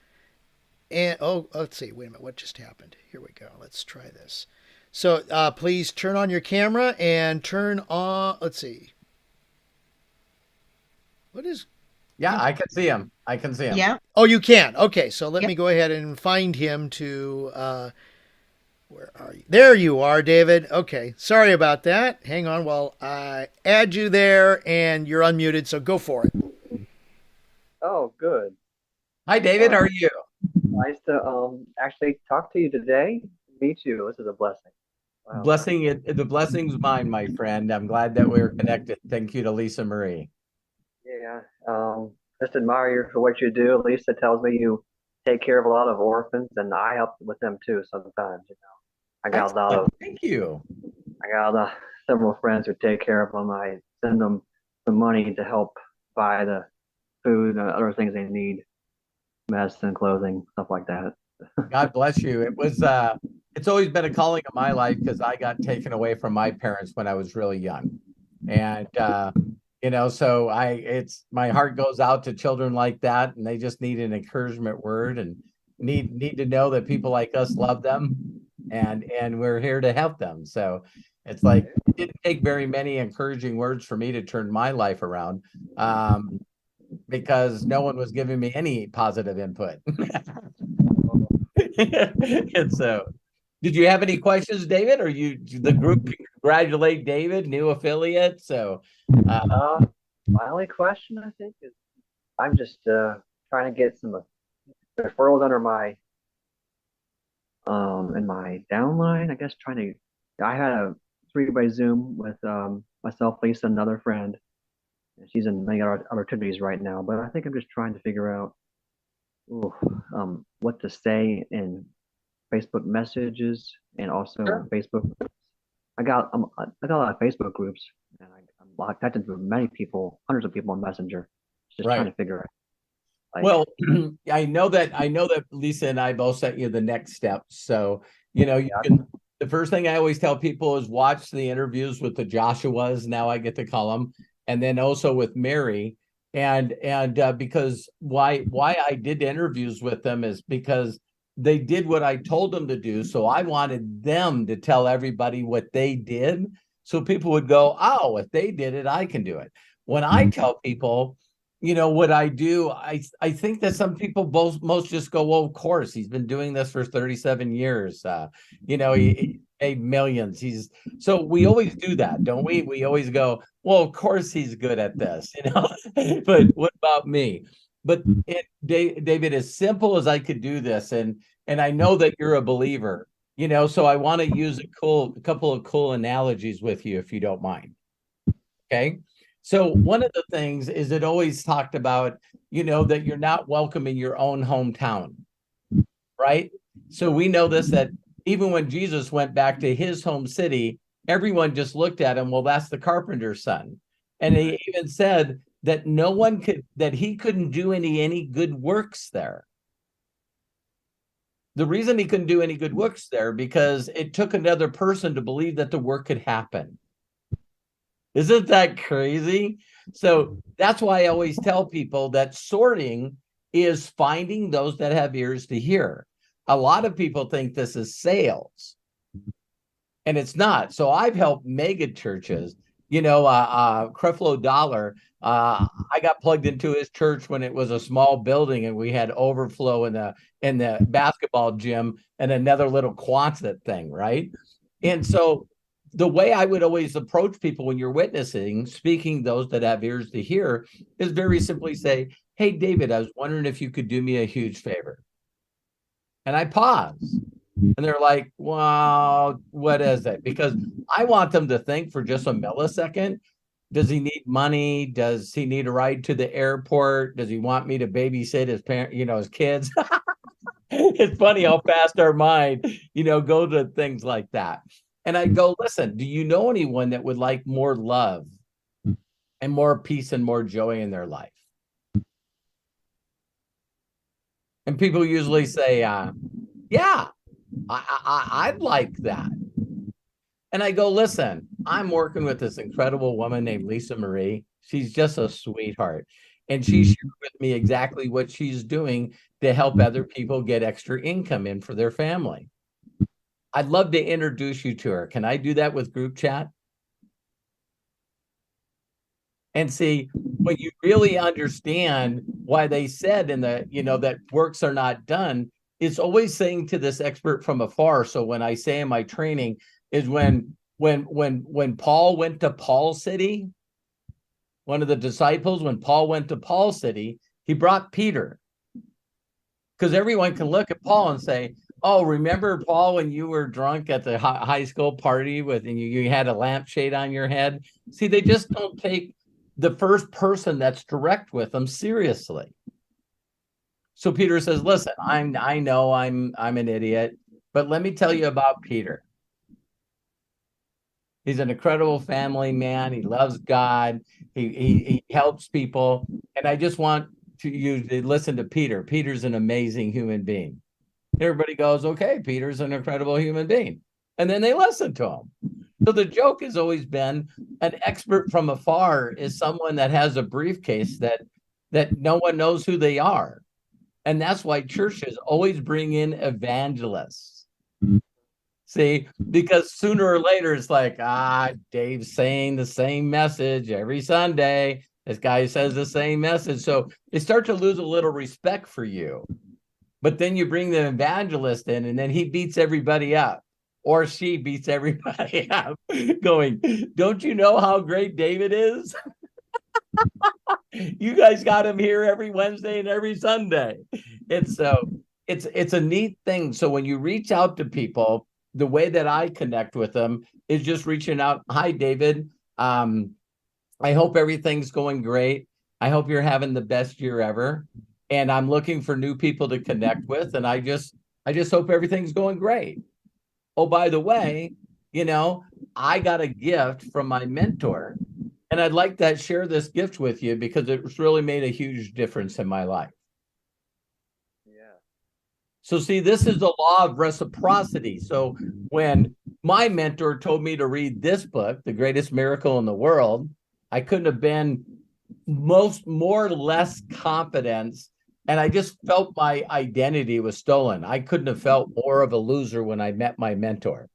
And let's see. Wait a minute. What just happened? Here we go. Let's try this. So please turn on your camera and turn on. Let's see. What is? Yeah, I can see him. I can see him. Yeah. Oh, you can. Okay, so let Yep. me go ahead and find him to. Where are you? There you are, David. Okay, sorry about that. Hang on while I add you there, and you're unmuted. So go for it. Oh, good. Hi, David. How are you? Nice to actually talk to you today. Me too. This is a blessing. Wow. The blessing's mine, my friend. I'm glad that we're connected. Thank you to Lisa Marie. Yeah. Just admire you for what you do. Lisa tells me you take care of a lot of orphans, and I help with them too sometimes. I got a lot of. Thank you. I got several friends who take care of them. I send them some money to help buy the food and other things they need, medicine, clothing, stuff like that. God bless you. It's always been a calling of my life because I got taken away from my parents when I was really young. And so my heart goes out to children like that, and they just need an encouragement word and need to know that people like us love them and we're here to help them. So it's like it didn't take very many encouraging words for me to turn my life around. Because no one was giving me any positive input. And so, did you have any questions, David? Or the group congratulate David, new affiliate? So, my only question I think is I'm just trying to get some referrals under my in my downline. I guess I had a 3-way Zoom with myself, Lisa, and another friend. She's in many other opportunities right now, but I think I'm just trying to figure out what to say in Facebook messages and also Sure. Facebook. I got a lot of Facebook groups, and I'm connected with many people, hundreds of people on Messenger. Just Right. trying to figure out. Well, I know that Lisa and I both sent you the next steps. So, the first thing I always tell people is watch the interviews with the Joshuas. Now I get to call them, and then also with Mary. And because why I did interviews with them is because they did what I told them to do. So I wanted them to tell everybody what they did. So people would go, oh, if they did it, I can do it. When I tell people, what I do, I think that some people most just go, well, of course, he's been doing this for 37 years. He made millions. So we always do that, don't we? We always go, well, of course he's good at this, but what about me? But David, as simple as I could do this, and I know that you're a believer, so I want to use a couple of cool analogies with you, if you don't mind. Okay. So one of the things is it always talked about, that you're not welcome in your own hometown, right? So we know this, that even when Jesus went back to his home city, everyone just looked at him, well, that's the carpenter's son. And he even said that he couldn't do any good works there. The reason he couldn't do any good works there, because it took another person to believe that the work could happen. Isn't that crazy? So that's why I always tell people that sorting is finding those that have ears to hear. A lot of people think this is sales, and it's not. So I've helped mega churches. Creflo Dollar, I got plugged into his church when it was a small building, and we had overflow in the basketball gym and another little Quonset thing, right? And so the way I would always approach people when you're witnessing, speaking those that have ears to hear, is very simply say, hey, David, I was wondering if you could do me a huge favor. And I pause. And they're like, well, what is it? Because I want them to think for just a millisecond. Does he need money? Does he need a ride to the airport? Does he want me to babysit his parents, his kids? It's funny how fast our mind, go to things like that. And I go, listen, do you know anyone that would like more love and more peace and more joy in their life? And people usually say, yeah, I'd like that. And I go, listen, I'm working with this incredible woman named Lisa Marie. She's just a sweetheart. And she shared with me exactly what she's doing to help other people get extra income in for their family. I'd love to introduce you to her. Can I do that with group chat? And see, when you really understand why they said in the, that works are not done, it's always saying to this expert from afar. So when I say in my training is when Paul went to Paul City, one of the disciples, when Paul went to Paul City, he brought Peter. Because everyone can look at Paul and say, oh, remember, Paul, when you were drunk at the high school party and you had a lampshade on your head? See, they just don't take the first person that's direct with them seriously. So Peter says, listen, I know I'm an idiot, but let me tell you about Peter. He's an incredible family man. He loves God. He helps people. And I just want you to listen to Peter. Peter's an amazing human being. Everybody goes, okay, Peter's an incredible human being. And then they listen to him. So the joke has always been an expert from afar is someone that has a briefcase that no one knows who they are. And that's why churches always bring in evangelists. See, because sooner or later, it's like, Dave's saying the same message every Sunday. This guy says the same message. So they start to lose a little respect for you. But then you bring the evangelist in, and then he beats everybody up, or she beats everybody up, going, don't you know how great David is? You guys got him here every Wednesday and every Sunday. It's a neat thing. So when you reach out to people, the way that I connect with them is just reaching out. Hi, David. I hope everything's going great. I hope you're having the best year ever. And I'm looking for new people to connect with. And I just hope everything's going great. Oh, by the way, I got a gift from my mentor. And I'd like to share this gift with you because it's really made a huge difference in my life. Yeah. So see, this is the law of reciprocity. So when my mentor told me to read this book, The Greatest Miracle in the World, I couldn't have been more or less confidence. And I just felt my identity was stolen. I couldn't have felt more of a loser when I met my mentor.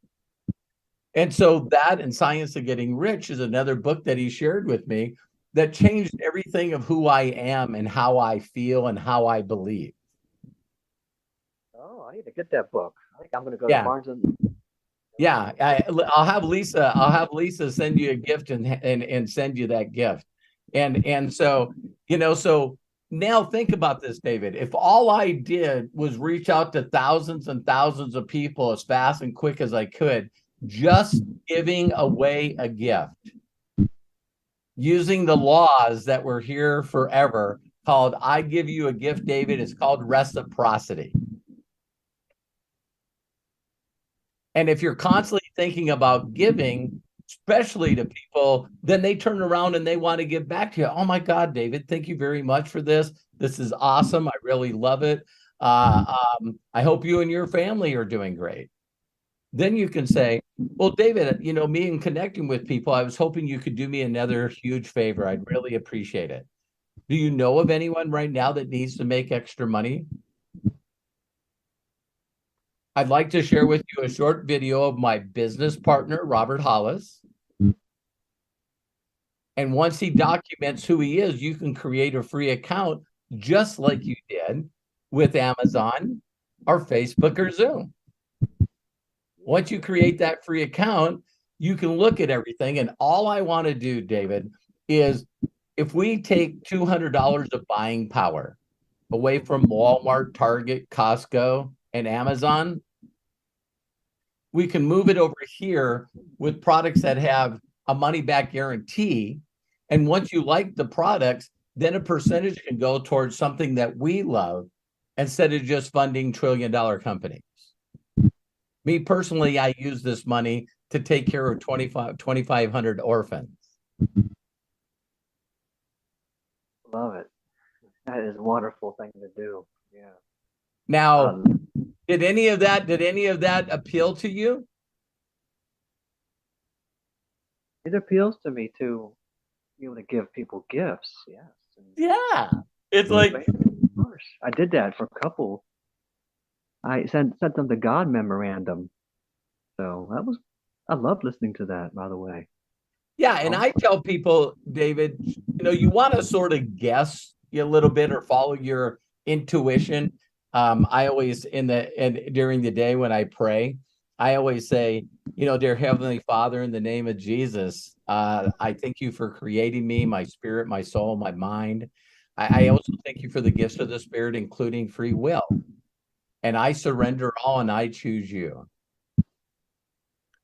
And so that and Science of Getting Rich is another book that he shared with me that changed everything of who I am and how I feel and how I believe. Oh, I need to get that book. I think I'm going to go Yeah. to Barnes and. Yeah, I'll have Lisa send you a gift and send you that gift. And so, so now think about this, David. If all I did was reach out to thousands and thousands of people as fast and quick as I could, just giving away a gift, using the laws that were here forever, called I give you a gift, David, it's called reciprocity. And if you're constantly thinking about giving, especially to people, then they turn around and they want to give back to you. Oh my God, David, thank you very much for this. This is awesome. I really love it. I hope you and your family are doing great. Then you can say, well, David, me and connecting with people, I was hoping you could do me another huge favor. I'd really appreciate it. Do you know of anyone right now that needs to make extra money? I'd like to share with you a short video of my business partner, Robert Hollis. And once he documents who he is, you can create a free account just like you did with Amazon or Facebook or Zoom. Once you create that free account, you can look at everything. And all I want to do, David, is if we take $200 of buying power away from Walmart, Target, Costco, and Amazon, we can move it over here with products that have a money-back guarantee. And once you like the products, then a percentage can go towards something that we love instead of just funding trillion-dollar companies. Me personally, I use this money to take care of 2,500 orphans. Love it. That is a wonderful thing to do. Yeah. Now, did any of that appeal to you? It appeals to me to be able to give people gifts. Yes. Yeah. It's like, Of course, I did that for a couple. I sent them the God Memorandum. So I love listening to that, by the way. yeah. And I tell people, David, you want to sort of guess a little bit or follow your intuition. I always during the day when I pray, I always say, dear Heavenly Father, in the name of Jesus, I thank you for creating me, my spirit, my soul, my mind. I also thank you for the gifts of the Spirit, including free will. And I surrender all and I choose you.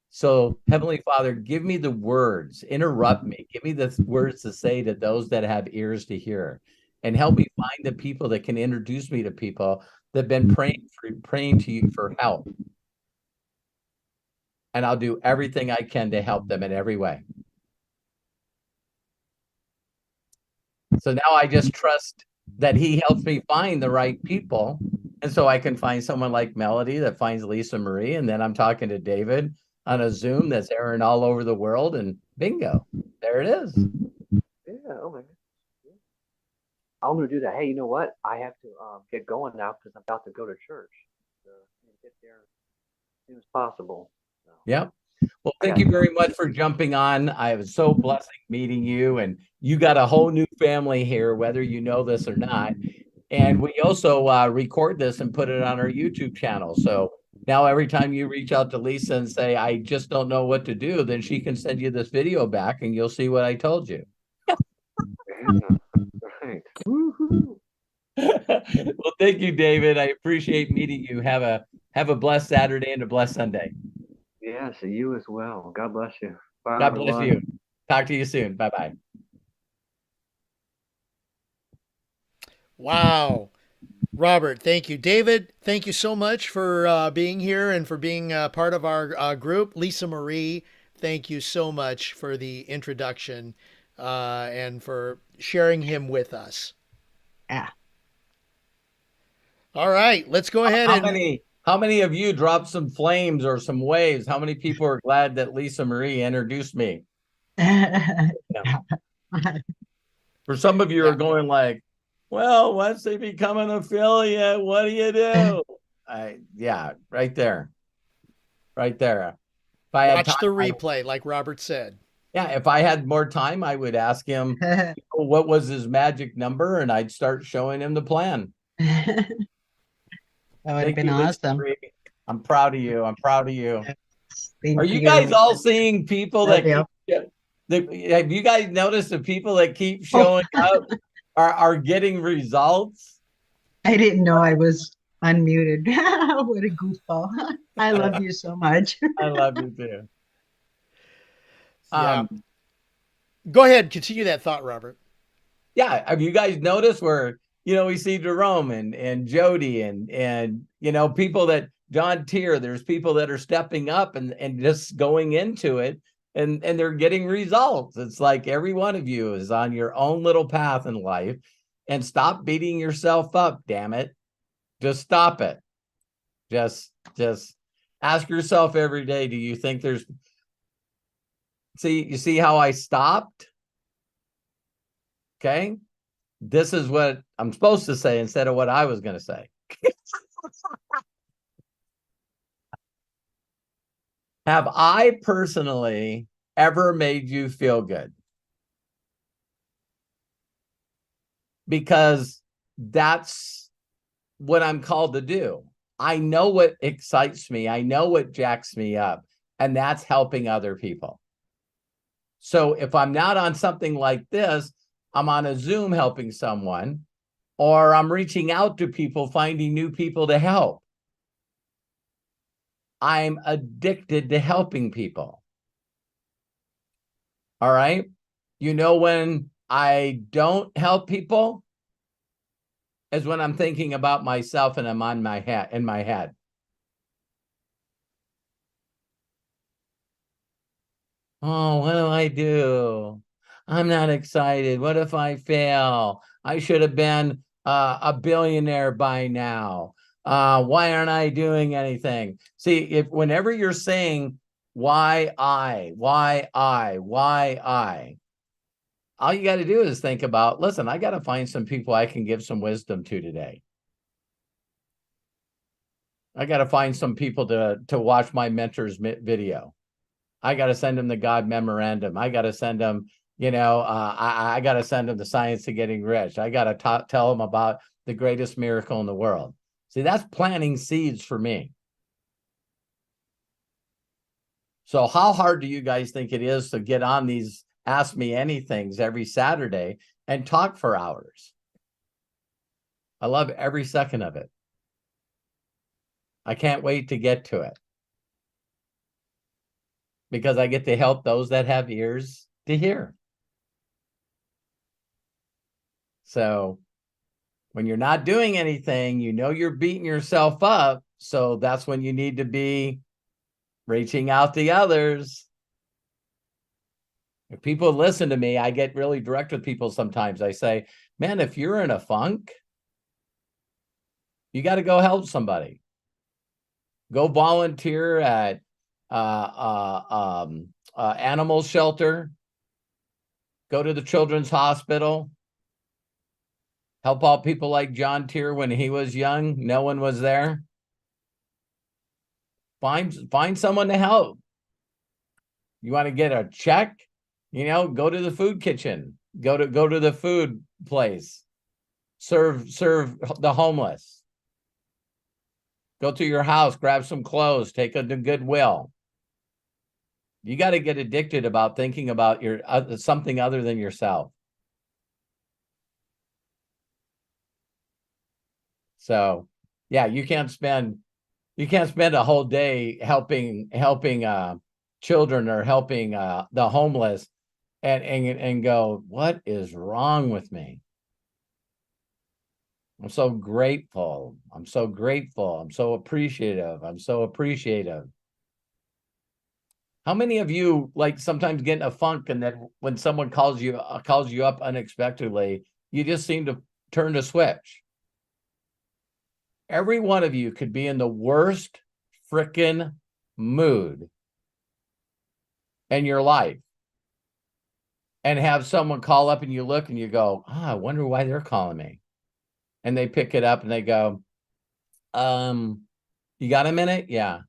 So, Heavenly Father, give me the words, interrupt me, give me the words to say to those that have ears to hear, and help me find the people that can introduce me to people that have been praying to you for help. And I'll do everything I can to help them in every way. So now I just trust that he helps me find the right people. And so I can find someone like Melody that finds Lisa Marie. And then I'm talking to David on a Zoom that's airing all over the world. And bingo, there it is. Yeah, oh my God. I'm going to do that. Hey, you know what? I have to get going now because I'm about to go to church. Get there as soon as possible. So. Yep. Well, thank you very much for jumping on. I was so blessed meeting you, and you got a whole new family here, whether you know this or not. And we also record this and put it on our YouTube channel. So now every time you reach out to Lisa and say, I just don't know what to do, then she can send you this video back and you'll see what I told you. Yeah, right. Woo-hoo. Well, thank you, David. I appreciate meeting you. Have a blessed Saturday and a blessed Sunday. Yes, you as well. God bless you. Bye, God bless everyone. you. Talk to you soon. Bye-bye. Wow. Robert, thank you. David, thank you so much for being here and for being part of our group. Lisa Marie, thank you so much for the introduction and for sharing him with us. Yeah. All right, let's go ahead How many of you dropped some flames or some waves? How many people are glad that Lisa Marie introduced me? Yeah. For some of you are going like, well, once they become an affiliate, what do you do? Yeah, right there. Right there. If I had Watch time, the replay, like Robert said. Yeah, if I had more time, I would ask him what was his magic number, and I'd start showing him the plan. That would have been awesome. I'm proud of you. I'm proud of you. Thank Are you guys all seeing people that have you guys noticed the people that keep showing up are getting results? I didn't know I was unmuted. What a goofball. I love you so much. I love you too. Yeah. Go ahead, continue that thought, Robert. Yeah, have you guys noticed where we see Jerome and Jody and people that John Tier, there's people that are stepping up and just going into it and they're getting results. It's like every one of you is on your own little path in life, and stop beating yourself up, damn it. Just stop it. Just ask yourself every day, do you think there's you see how I stopped? Okay. This is what I'm supposed to say instead of what I was going to say. Have I personally ever made you feel good? Because that's what I'm called to do. I know what excites me. I know what jacks me up, and that's helping other people. So if I'm not on something like this, I'm on a Zoom helping someone, or I'm reaching out to people, finding new people to help. I'm addicted to helping people. All right. When I don't help people is when I'm thinking about myself and I'm in my head. Oh, what do I do? I'm not excited. What if I fail? I should have been a billionaire by now. Why aren't I doing anything? See, if whenever you're saying why I, all you got to do is think about, listen, I got to find some people I can give some wisdom to today. I got to find some people to watch my mentor's video. I got to send them the God Memorandum. I got to send them, I got to send them the Science of Getting Rich. I got to tell them about the greatest miracle in the world. See, that's planting seeds for me. So how hard do you guys think it is to get on these Ask Me Anythings every Saturday and talk for hours? I love every second of it. I can't wait to get to it, because I get to help those that have ears to hear. So when you're not doing anything, you're beating yourself up. So that's when you need to be reaching out to others. If people listen to me, I get really direct with people sometimes. I say, man, if you're in a funk, you got to go help somebody. Go volunteer at animal shelter. Go to the children's hospital. Help out people like John Tier when he was young. No one was there. Find someone to help. You want to get a check? Go to the food kitchen. Go to the food place. Serve the homeless. Go to your house, grab some clothes, take it to Goodwill. You got to get addicted about thinking about your something other than yourself. So, yeah, you can't spend a whole day helping children or helping the homeless and go, what is wrong with me? I'm so grateful. I'm so grateful. I'm so appreciative. I'm so appreciative. How many of you sometimes get in a funk, and then when someone calls you up unexpectedly, you just seem to turn the switch? Every one of you could be in the worst frickin' mood in your life and have someone call up and you look and you go, I wonder why they're calling me. And they pick it up and they go, you got a minute? Yeah.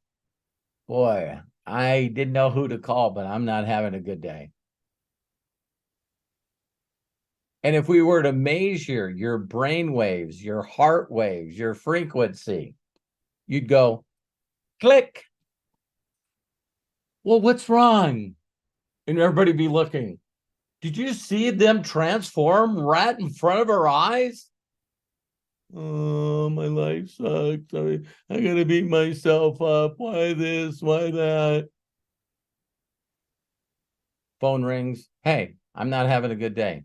Boy, I didn't know who to call, but I'm not having a good day. And if we were to measure your brain waves, your heart waves, your frequency, you'd go, click. Well, what's wrong? And everybody be looking. Did you see them transform right in front of our eyes? Oh, my life sucks. I gotta beat myself up. Why this? Why that? Phone rings. Hey, I'm not having a good day.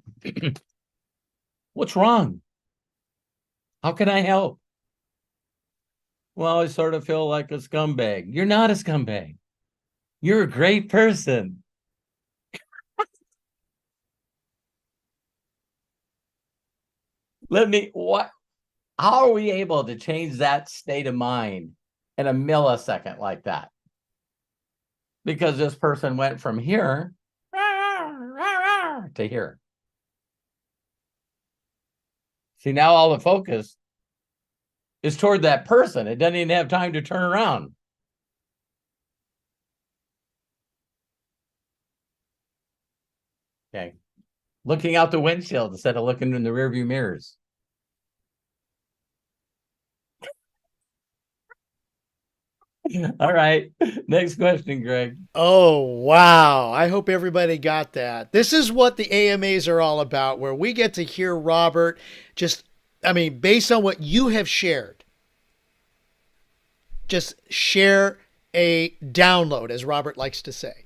What's wrong? How can I help? Well, I sort of feel like a scumbag. You're not a scumbag. You're a great person. How are we able to change that state of mind in a millisecond like that? Because this person went from here to here. See, now all the focus is toward that person. It doesn't even have time to turn around. Okay. Looking out the windshield instead of looking in the rearview mirrors. All right. Next question, Greg. Oh, wow. I hope everybody got that. This is what the AMAs are all about, where we get to hear Robert based on what you have shared, just share a download, as Robert likes to say.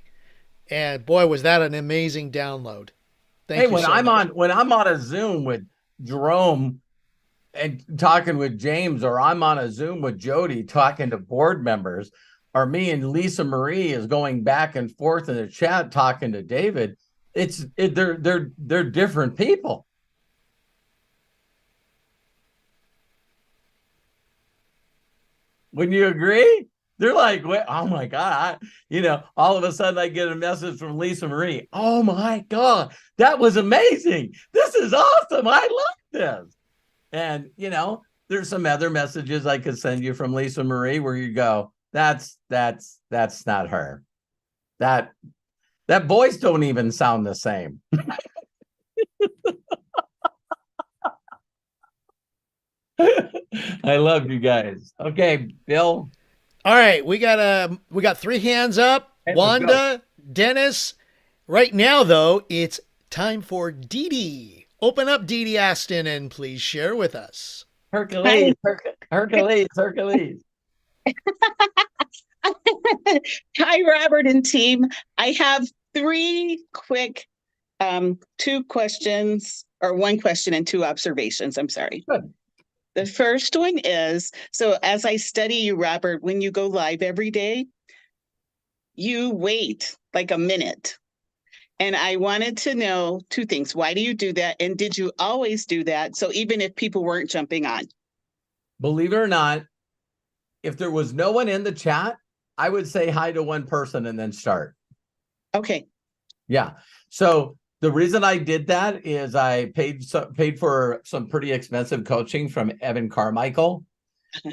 And boy, was that an amazing download. Thank you when so much. when I'm on a Zoom with Jerome and talking with James, or I'm on a Zoom with Jody talking to board members, or me and Lisa Marie is going back and forth in the chat talking to David, they're different people. Wouldn't you agree? They're like, wait, oh my God. All of a sudden I get a message from Lisa Marie. Oh my God, that was amazing. This is awesome. I love this. And, there's some other messages I could send you from Lisa Marie where you go, that's not her. That voice don't even sound the same. I love you guys. Okay, Bill. All right, we got 3 hands up. Hey, Wanda, Dennis. Right now, though, it's time for Dee Dee. Open up, Dee Dee Aston, and please share with us. Hercules. Hercules. Hi, Robert and team. I have 3 quick, 2 questions, or 1 question and 2 observations. I'm sorry. Good. The first one is, so as I study you, Robert, when you go live every day, you wait like a minute. And I wanted to know 2 things. Why do you do that? And did you always do that? So even if people weren't jumping on? Believe it or not, if there was no one in the chat, I would say hi to one person and then start. Okay. Yeah. So the reason I did that is I paid for some pretty expensive coaching from Evan Carmichael.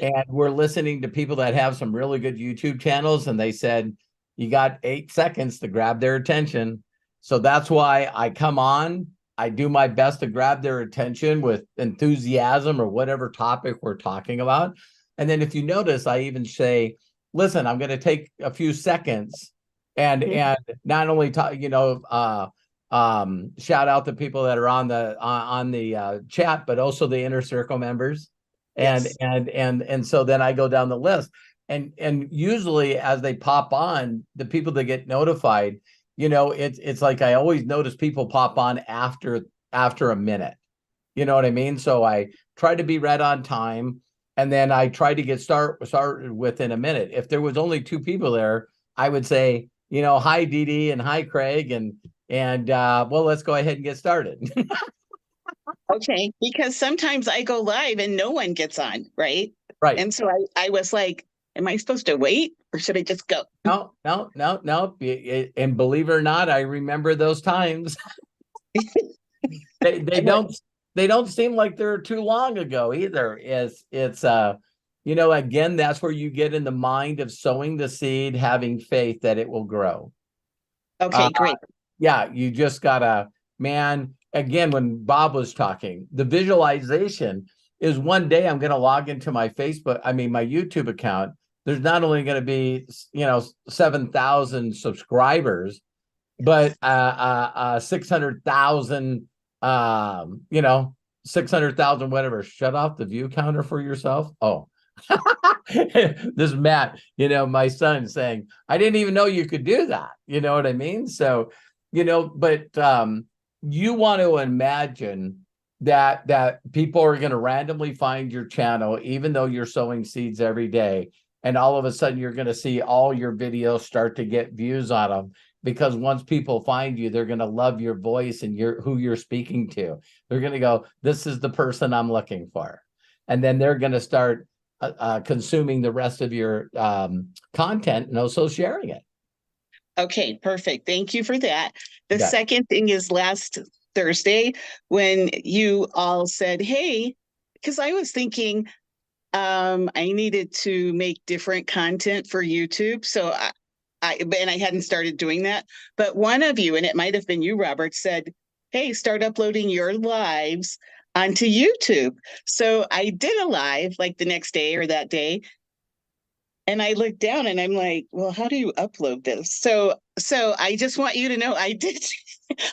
And we're listening to people that have some really good YouTube channels. And they said, you got 8 seconds to grab their attention. So that's why I come on. I do my best to grab their attention with enthusiasm or whatever topic we're talking about. And then if you notice, I even say, listen, I'm going to take a few seconds and not only talk, shout out the people that are on the chat, but also the inner circle members. And so then I go down the list, and usually as they pop on, the people that get notified, it's like I always notice people pop on after a minute. You know what I mean? So I try to be right on time, and then I try to get started within a minute. If there was only 2 people there, I would say, hi Dee Dee and hi Craig, and well, let's go ahead and get started. Okay, because sometimes I go live and no one gets on, right? Right. And so I was like, am I supposed to wait or should I just go? No. And believe it or not, I remember those times. They don't seem like they're too long ago either. It's again, that's where you get in the mind of sowing the seed, having faith that it will grow. Okay, great. Yeah, you just gotta, man, again, when Bob was talking, the visualization is one day I'm going to log into my my YouTube account. There's not only going to be, 7,000 subscribers, but 600,000, 600,000, whatever. Shut off the view counter for yourself. Oh, this is Matt, my son saying, I didn't even know you could do that. You know what I mean? So, but you want to imagine that people are going to randomly find your channel, even though you're sowing seeds every day. And all of a sudden you're going to see all your videos start to get views on them, because once people find you, they're going to love your voice and who you're speaking to. They're going to go, this is the person I'm looking for. And then they're going to start consuming the rest of your content and also sharing it. Okay, perfect. Thank you for that. The second thing is last Thursday when you all said, hey, because I was thinking I needed to make different content for YouTube. So I hadn't started doing that. But one of you, and it might have been you, Robert, said, hey, start uploading your lives onto YouTube. So I did a live like the next day or that day. And I looked down and I'm like, well, how do you upload this? So I just want you to know I did.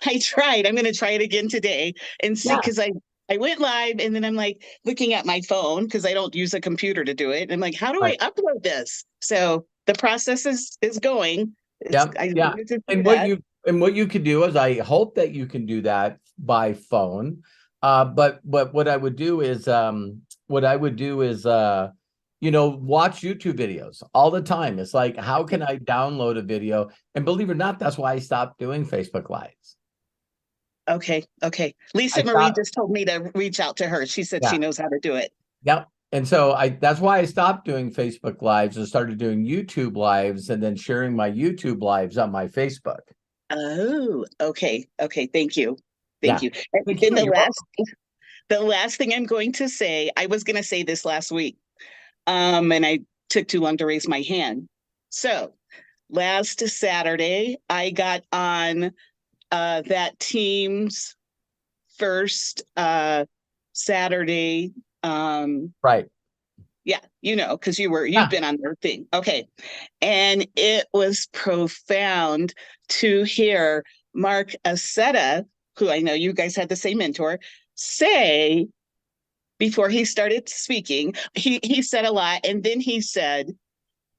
I tried. I'm going to try it again today and see, because I went live and then I'm like looking at my phone because I don't use a computer to do it. And I'm like, how do I upload this? So the process is going. And what you could do is, I hope that you can do that by phone. But what I would do is watch YouTube videos all the time. It's like, how can I download a video? And believe it or not, that's why I stopped doing Facebook Lives. Okay. Lisa Marie just told me to reach out to her. She said she knows how to do it. Yep. And so that's why I stopped doing Facebook Lives and started doing YouTube Lives and then sharing my YouTube Lives on my Facebook. Oh, okay. Okay. Thank you. Yeah. Thank you. And Thank then you. You're the last thing I'm going to say, I was going to say this last week, and I took too long to raise my hand. So last Saturday, I got on that team's first Saturday. right. Yeah, because you've Yeah. been on their thing. Okay. And it was profound to hear Mark Aceta, who I know you guys had the same mentor, say before he started speaking, he said a lot. And then he said,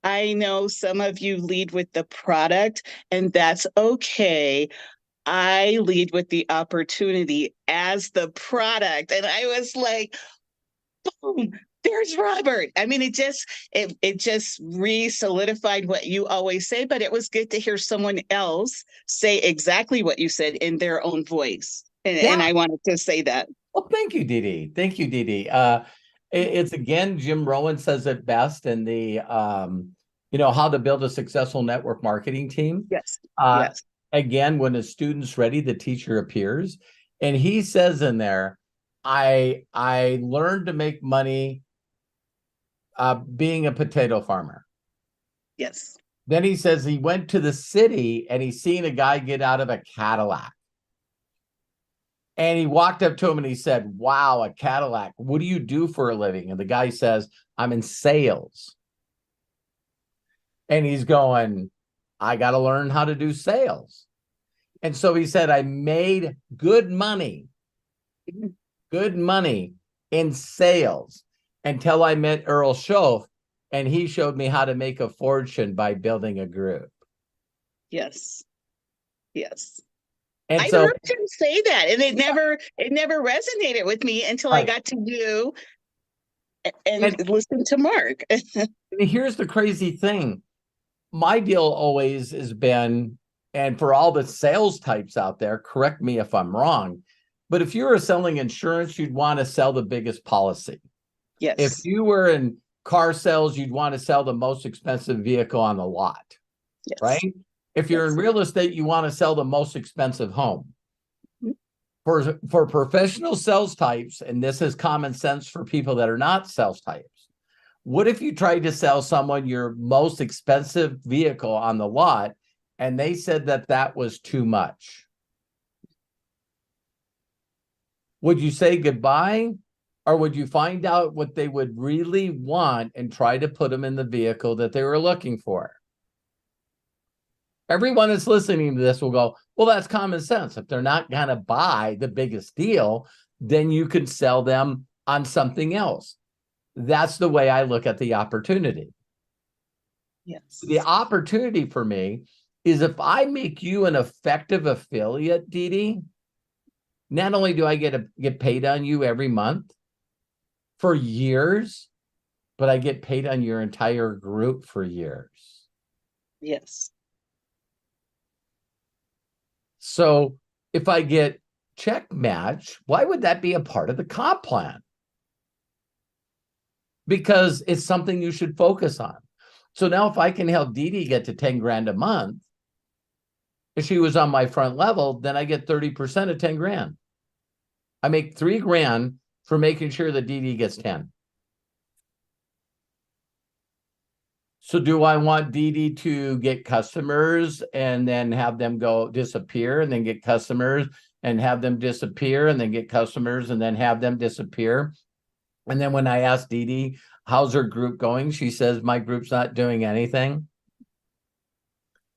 I know some of you lead with the product, and that's okay. I lead with the opportunity as the product. And I was like, boom, there's Robert. I mean, it just re-solidified what you always say, but it was good to hear someone else say exactly what you said in their own voice. And I wanted to say that. Well, thank you, Dee Dee. Thank you, Dee Dee. It's again, Jim Rohn says it best in the, how to build a successful network marketing team. Yes. Yes. Again, when a student's ready, the teacher appears. And he says in there, I learned to make money being a potato farmer. Yes. Then he says he went to the city and he's seen a guy get out of a Cadillac. And he walked up to him and he said, wow, a Cadillac. What do you do for a living? And the guy says, I'm in sales. And he's going, I got to learn how to do sales. And so he said, I made good money in sales until I met Earl Schoaf, and he showed me how to make a fortune by building a group. Yes. Yes. And I so, heard him say that, and it never resonated with me until I got to do and listen to Mark. Here's the crazy thing. My deal always has been, and for all the sales types out there, correct me if I'm wrong, but if you were selling insurance, you'd want to sell the biggest policy. Yes. If you were in car sales, you'd want to sell the most expensive vehicle on the lot. Yes. Right? If you're in real estate, you want to sell the most expensive home. For professional sales types, and this is common sense for people that are not sales types, what if you tried to sell someone your most expensive vehicle on the lot and they said that was too much? Would you say goodbye, or would you find out what they would really want and try to put them in the vehicle that they were looking for? Everyone that's listening to this will go, well, that's common sense. If they're not going to buy the biggest deal, then you could sell them on something else. That's the way I look at the opportunity. Yes. The opportunity for me is if I make you an effective affiliate, Dee Dee, not only do I get paid on you every month for years, but I get paid on your entire group for years. Yes. So if I get check match, why would that be a part of the comp plan? Because it's something you should focus on. So now if I can help Dee Dee get to 10 grand a month, if she was on my front level, then I get 30% of 10 grand. I make 3 grand for making sure that Dee Dee gets 10. So do I want Dee Dee to get customers and then have them go disappear and then get customers and have them disappear and then get customers and then have them disappear? And then when I ask Dee Dee, how's her group going? She says, my group's not doing anything.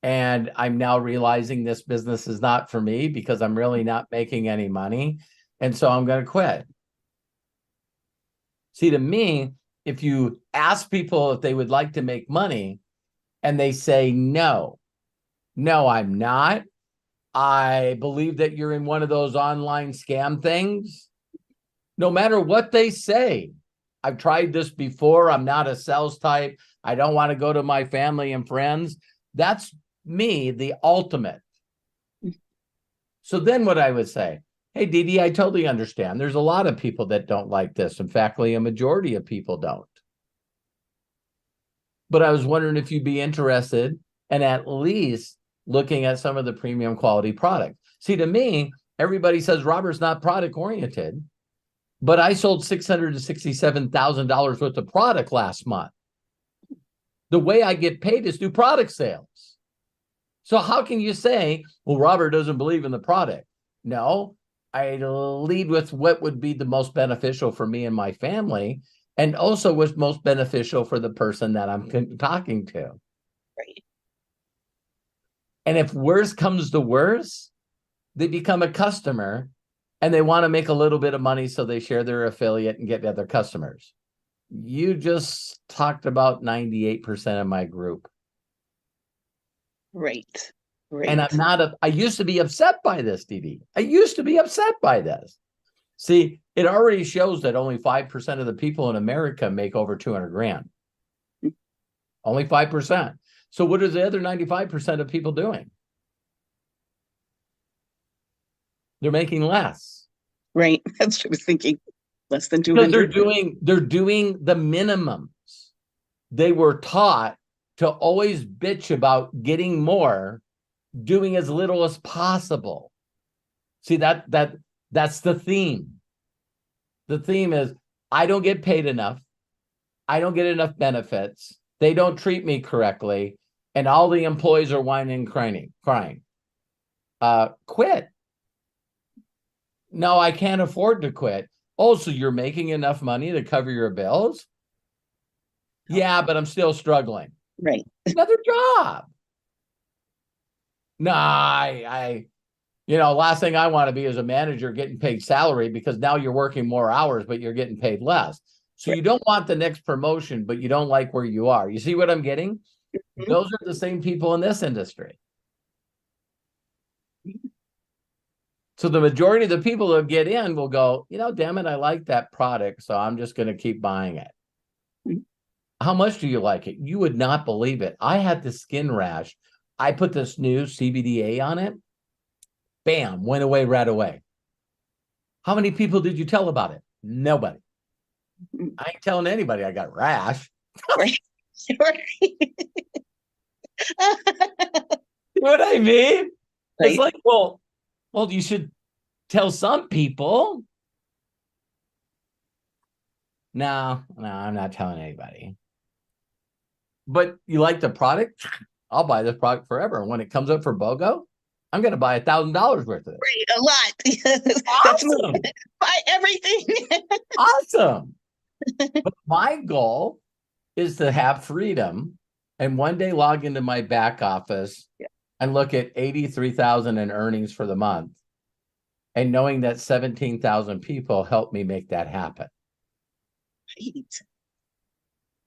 And I'm now realizing this business is not for me because I'm really not making any money. And so I'm going to quit. See, to me, if you ask people if they would like to make money and they say, no, I'm not. I believe that you're in one of those online scam things. No matter what they say, I've tried this before. I'm not a sales type. I don't want to go to my family and friends. That's me, the ultimate. So then what I would say, Hey, Dee Dee, I totally understand. There's a lot of people that don't like this. In fact, a majority of people don't. But I was wondering if you'd be interested in at least looking at some of the premium quality products. See, to me, everybody says Robert's not product oriented, but I sold $667,000 worth of product last month. The way I get paid is through product sales. So how can you say, well, Robert doesn't believe in the product? No, I lead with what would be the most beneficial for me and my family, and also what's most beneficial for the person that I'm talking to. Right. And if worse comes to worse, they become a customer and they want to make a little bit of money, so they share their affiliate and get other customers. You just talked about 98% of my group. Right. Right. And I used to be upset by this, Dee Dee. I used to be upset by this. See, it already shows that only 5% of the people in America make over 200 grand. Only 5%. So what are the other 95% of people doing? They're making less. Right. That's what I was thinking. Less than 200. Because they're doing the minimums. They were taught to always bitch about getting more, doing as little as possible. See, that's the theme. The theme is, I don't get paid enough. I don't get enough benefits. They don't treat me correctly. And all the employees are whining and crying. Quit. No, I can't afford to quit. Oh, so you're making enough money to cover your bills? Yeah, but I'm still struggling. Right. Another job. Nah, last thing I want to be is a manager getting paid salary, because now you're working more hours, but you're getting paid less. So you don't want the next promotion, but you don't like where you are. You see what I'm getting? Mm-hmm. Those are the same people in this industry. So the majority of the people that get in will go, damn it, I like that product, so I'm just going to keep buying it. Mm-hmm. How much do you like it? You would not believe it. I had the skin rash. I put this new CBDA on it. Bam, went away right away. How many people did you tell about it? Nobody. I ain't telling anybody I got rash. Right. You know what I mean? Right. It's like, well, you should tell some people. No, I'm not telling anybody. But you like the product? I'll buy this product forever. And when it comes up for BOGO, I'm going to buy $1,000 worth of it. Right, a lot. Awesome. Buy everything. Awesome. But my goal is to have freedom and one day log into my back office and look at 83,000 in earnings for the month, and knowing that 17,000 people helped me make that happen.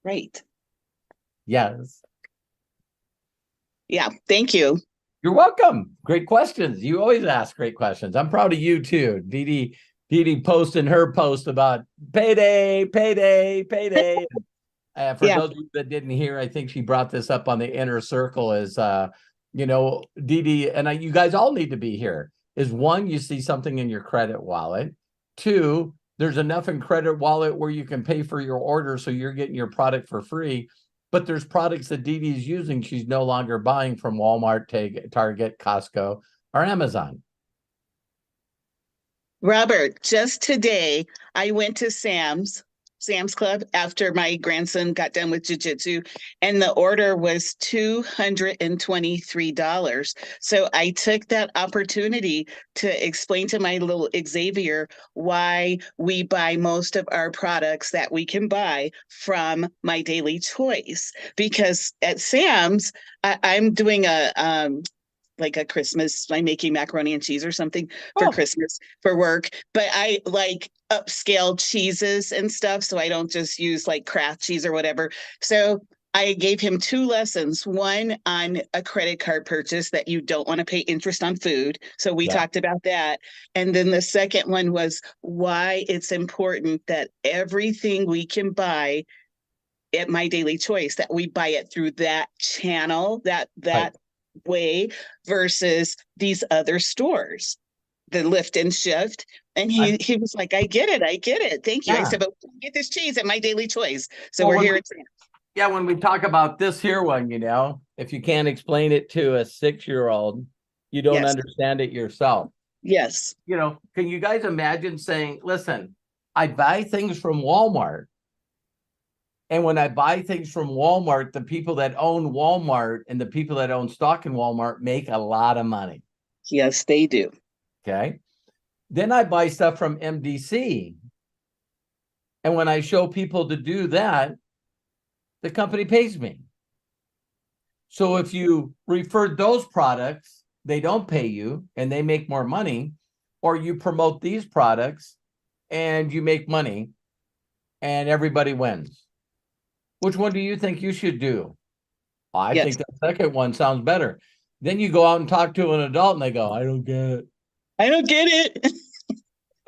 Right. Yes. Yeah. Thank you. You're welcome. Great questions. You always ask great questions. I'm proud of you too. Dee Dee posting her post about payday. For those of you that didn't hear, I think she brought this up on the inner circle is, Dee Dee, and you guys all need to be here, is one, you see something in your credit wallet. Two, there's enough in credit wallet where you can pay for your order, so you're getting your product for free. But there's products that Dee Dee's using she's no longer buying from Walmart, Target, Costco, or Amazon. Robert, just today, I went to Sam's Club after my grandson got done with jiu-jitsu, and the order was $223. So I took that opportunity to explain to my little Xavier why we buy most of our products that we can buy from My Daily Choice. Because at Sam's, I'm doing like a Christmas, I'm making macaroni and cheese or something for Christmas for work, but I like upscale cheeses and stuff. So I don't just use like Kraft cheese or whatever. So I gave him 2 lessons, one on a credit card purchase that you don't want to pay interest on food. So we talked about that. And then the second one was why it's important that everything we can buy at My Daily Choice, that we buy it through that channel, that way versus these other stores. the lift and shift. And he was like, I get it. Thank you. I Yeah. said, but we get this cheese at my daily choice. So Well, we're here. Yeah, when we talk about this here one, if you can't explain it to a 6-year-old, you don't Yes. understand it yourself. Yes. Can you guys imagine saying, listen, I buy things from Walmart. And when I buy things from Walmart, the people that own Walmart and the people that own stock in Walmart make a lot of money. Yes, they do. Okay. Then I buy stuff from MDC. And when I show people to do that, the company pays me. So if you refer those products, they don't pay you and they make more money, or you promote these products and you make money and everybody wins. Which one do you think you should do? I think the second one sounds better. Then you go out and talk to an adult and they go, I don't get it. I don't get it.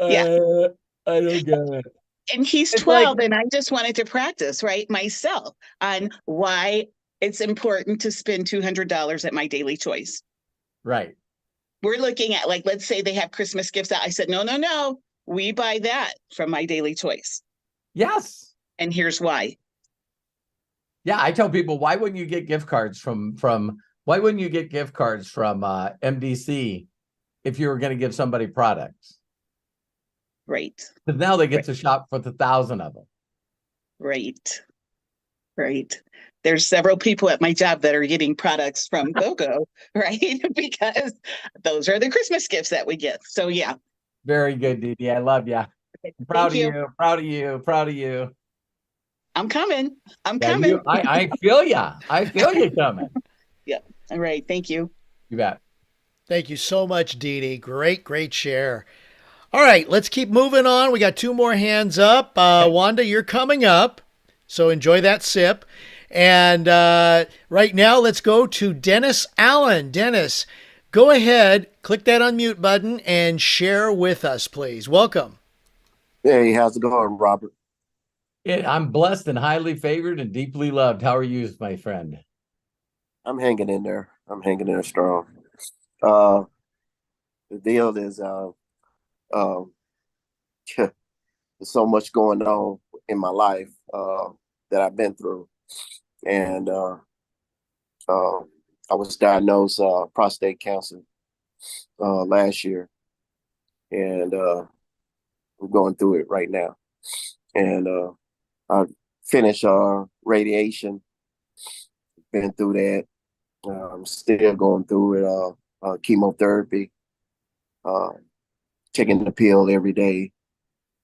I don't get it. And he's 12, and I just wanted to practice, right, myself on why it's important to spend $200 at my daily choice. Right. We're looking at, like, let's say they have Christmas gifts out. I said, no. We buy that from my daily choice. Yes. And here's why. Yeah, I tell people, why wouldn't you get gift cards from MDC if you were going to give somebody products? Right. Because now they get to shop for 1,000 of them. Right. There's several people at my job that are getting products from GoGo, right? Because those are the Christmas gifts that we get. So yeah. Very good, Dee Dee. I love you. Proud of you. I'm coming. I feel ya. I feel you coming. Yeah. All right. Thank you. You bet. Thank you so much, Dee Dee. Great share. All right, let's keep moving on. We got 2 more hands up. Wanda, you're coming up, so enjoy that sip. And right now, let's go to Dennis Allen. Dennis, go ahead, click that unmute button, and share with us, please. Welcome. Hey, how's it going, Robert? I'm blessed and highly favored and deeply loved. How are you, my friend? I'm hanging in there. I'm hanging in there strong. The deal is there's so much going on in my life that I've been through. And I was diagnosed prostate cancer last year. And we're going through it right now. And I finished radiation. Been through that. I'm still going through it. Chemotherapy. Taking the pill every day,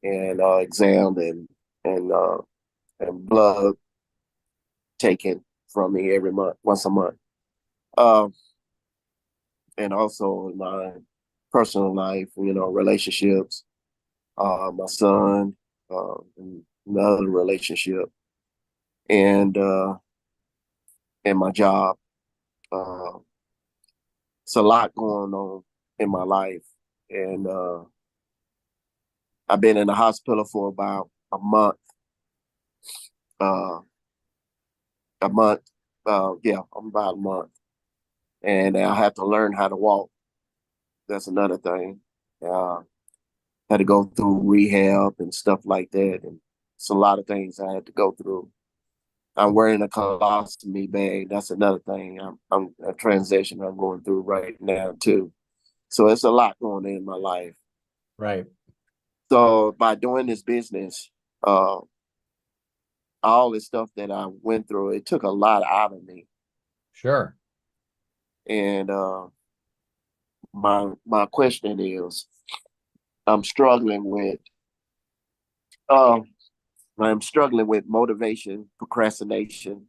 and exam and blood taken from me every month, once a month. And also in my personal life, relationships, my son, and another relationship, and my job. It's a lot going on in my life. And I've been in the hospital for about a month. I'm about a month. And I have to learn how to walk. That's another thing. Had to go through rehab and stuff like that. And it's a lot of things I had to go through. I'm wearing a colostomy bag. That's another thing. I'm a transition I'm going through right now too. So it's a lot going on in my life. Right. So by doing this business, all this stuff that I went through, it took a lot out of me. Sure. And my question is, I'm struggling with motivation, procrastination,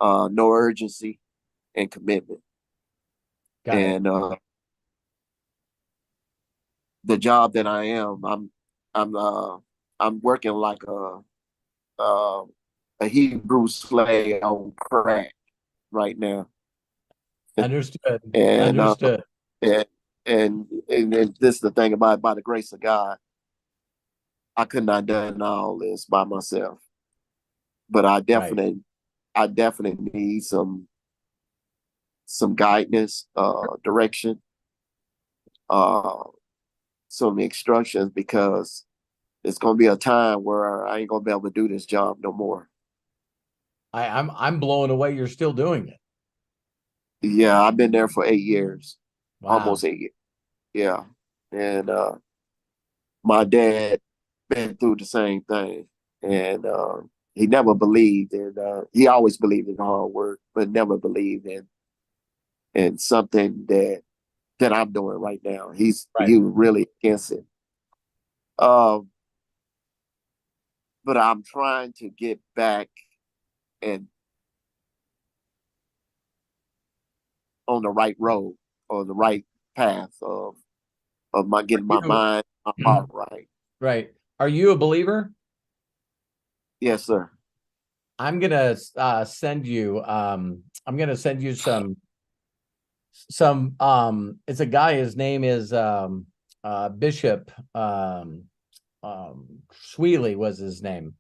no urgency, and commitment. And the job that I am, I'm working like a Hebrew slave on crack right now. Understood. And Understood. And this is the thing about it, by the grace of God, I could not have done all this by myself. But I definitely need some guidance, direction. uh, some instructions, because it's gonna be a time where I ain't gonna be able to do this job no more. I'm blown away. You're still doing it. Yeah, I've been there for 8 years, Wow. almost 8 years. Yeah, and my dad been through the same thing, and he never believed in. He always believed in hard work, but never believed in something that I'm doing right now. He was really against it. But I'm trying to get back and on the right road, or the right path of my getting my mind, my heart right. Right. Are you a believer? Yes, sir. I'm gonna send you. I'm gonna send you some. It's a guy. His name is Bishop Sweely was his name.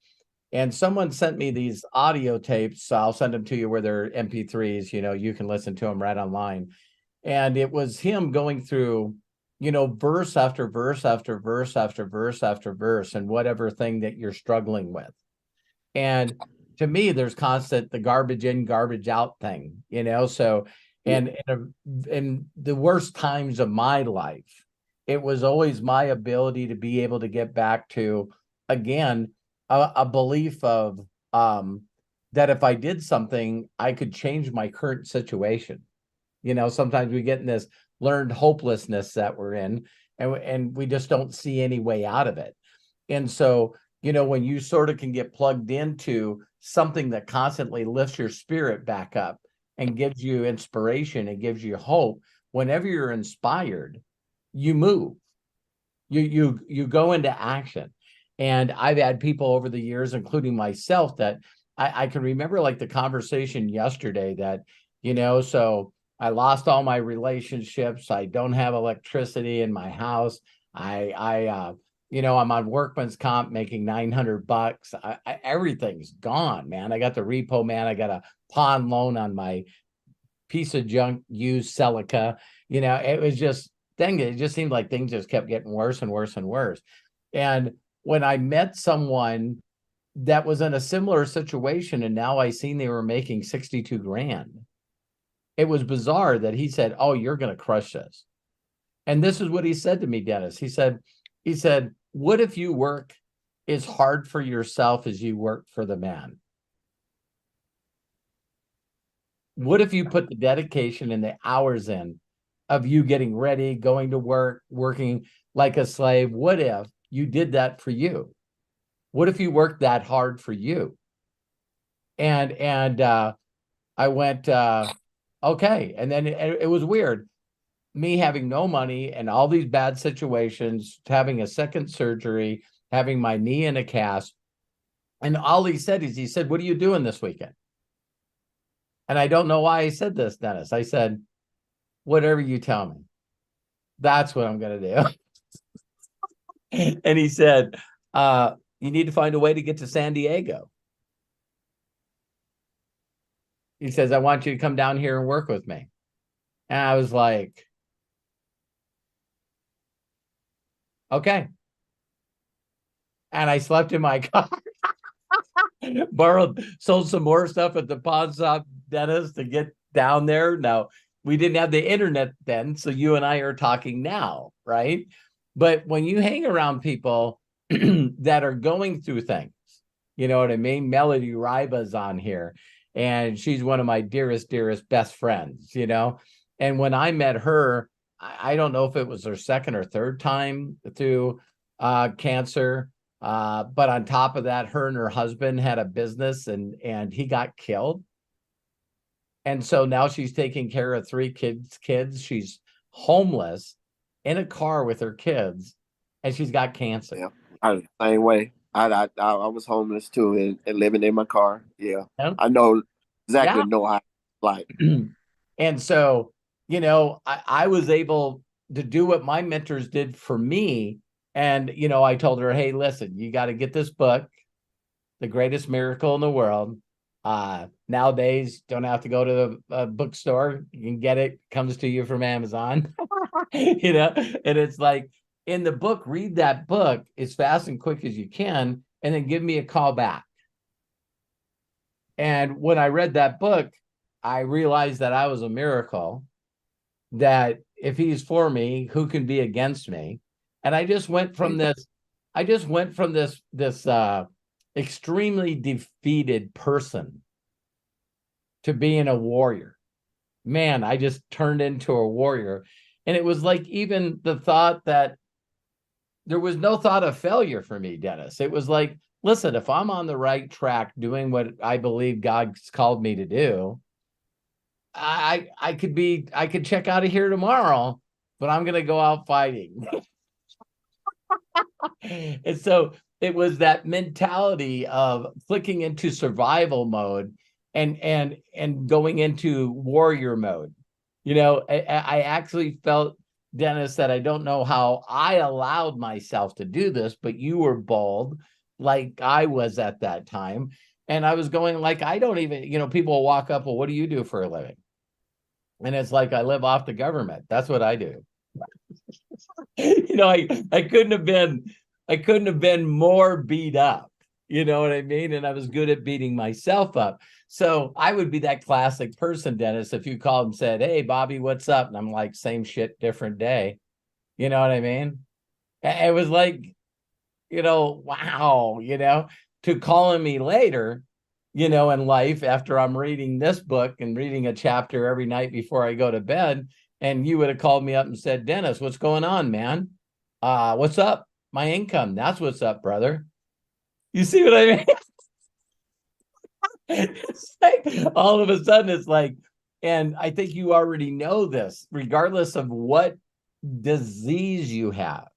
And someone sent me these audio tapes. So I'll send them to you where they're MP3s. You can listen to them right online. And it was him going through, verse after verse after verse after verse after verse, and whatever thing that you're struggling with. And to me, there's constant the garbage in, garbage out thing, So, and in the worst times of my life, it was always my ability to be able to get back to, again, a belief of that if I did something, I could change my current situation. Sometimes we get in this learned hopelessness that we're in, and we just don't see any way out of it. And so, when you sort of can get plugged into something that constantly lifts your spirit back up and gives you inspiration and gives you hope, whenever you're inspired, you move, you go into action. And I've had people over the years, including myself, that I can remember like the conversation yesterday that, so I lost all my relationships. I don't have electricity in my house. I'm on workman's comp making $900. Everything's gone, man. I got the repo, man. I got a pawn loan on my piece of junk used Celica. It was just, it just seemed like things just kept getting worse and worse and worse. And when I met someone that was in a similar situation, and now I seen they were making 62 grand, it was bizarre that he said, "Oh, you're going to crush this." And this is what he said to me, Dennis. He said, "What if you work as hard for yourself as you work for the man? What if you put the dedication and the hours in of you getting ready, going to work, working like a slave? What if you did that for you? What if you worked that hard for you?" And I went, okay. And then it was weird. Me having no money and all these bad situations, having a second surgery, having my knee in a cast. And all he said is, "What are you doing this weekend?" And I don't know why I said this, Dennis. I said, "Whatever you tell me, that's what I'm going to do." And he said, "You need to find a way to get to San Diego." He says, "I want you to come down here and work with me." And I was like, okay. And I slept in my car, sold some more stuff at the pawn shop, Dennis, to get down there. Now, we didn't have the internet then, so you and I are talking now, right? But when you hang around people that are going through things, you know what I mean? Melody Ryba's on here, and she's one of my dearest best friends, And when I met her, I don't know if it was her second or third time through cancer. But on top of that, her and her husband had a business, and he got killed. And so now she's taking care of 3 kids. She's homeless in a car with her kids, and she's got cancer. Yeah, same way. I was homeless too, and living in my car. Yeah, Yeah. I know exactly know how like. And so, I was able to do what my mentors did for me. And, I told her, "Hey, listen, you got to get this book, The Greatest Miracle in the World." Nowadays, don't have to go to the bookstore. You can get it. Comes to you from Amazon. You know, and it's like in the book, read that book as fast and quick as you can, and then give me a call back. And when I read that book, I realized that I was a miracle, that if he's for me, who can be against me? And I just went from this, extremely defeated person to being a warrior. Man, I just turned into a warrior. And it was like even the thought that there was no thought of failure for me, Dennis. It was like, listen, if I'm on the right track doing what I believe God's called me to do, I could check out of here tomorrow, but I'm going to go out fighting. And so it was that mentality of clicking into survival mode and going into warrior mode. You know, I actually felt, Dennis, that I don't know how I allowed myself to do this, but you were bold like I was at that time. And I was going like, I don't even, you know, people walk up, well, what do you do for a living? And it's like, I live off the government. That's what I do. You know, I couldn't have been more beat up. You know what I mean? And I was good at beating myself up. So I would be that classic person, Dennis, if you called and said, hey, Bobby, what's up? And I'm like, same shit, different day. You know what I mean? It was like, you know, wow, you know, to calling me later, you know, in life after I'm reading this book and reading a chapter every night before I go to bed. And you would have called me up and said, Dennis, what's going on, man? What's up? My income. That's what's up, brother. You see what I mean? It's like all of a sudden it's like, and I think you already know this, regardless of what disease you have,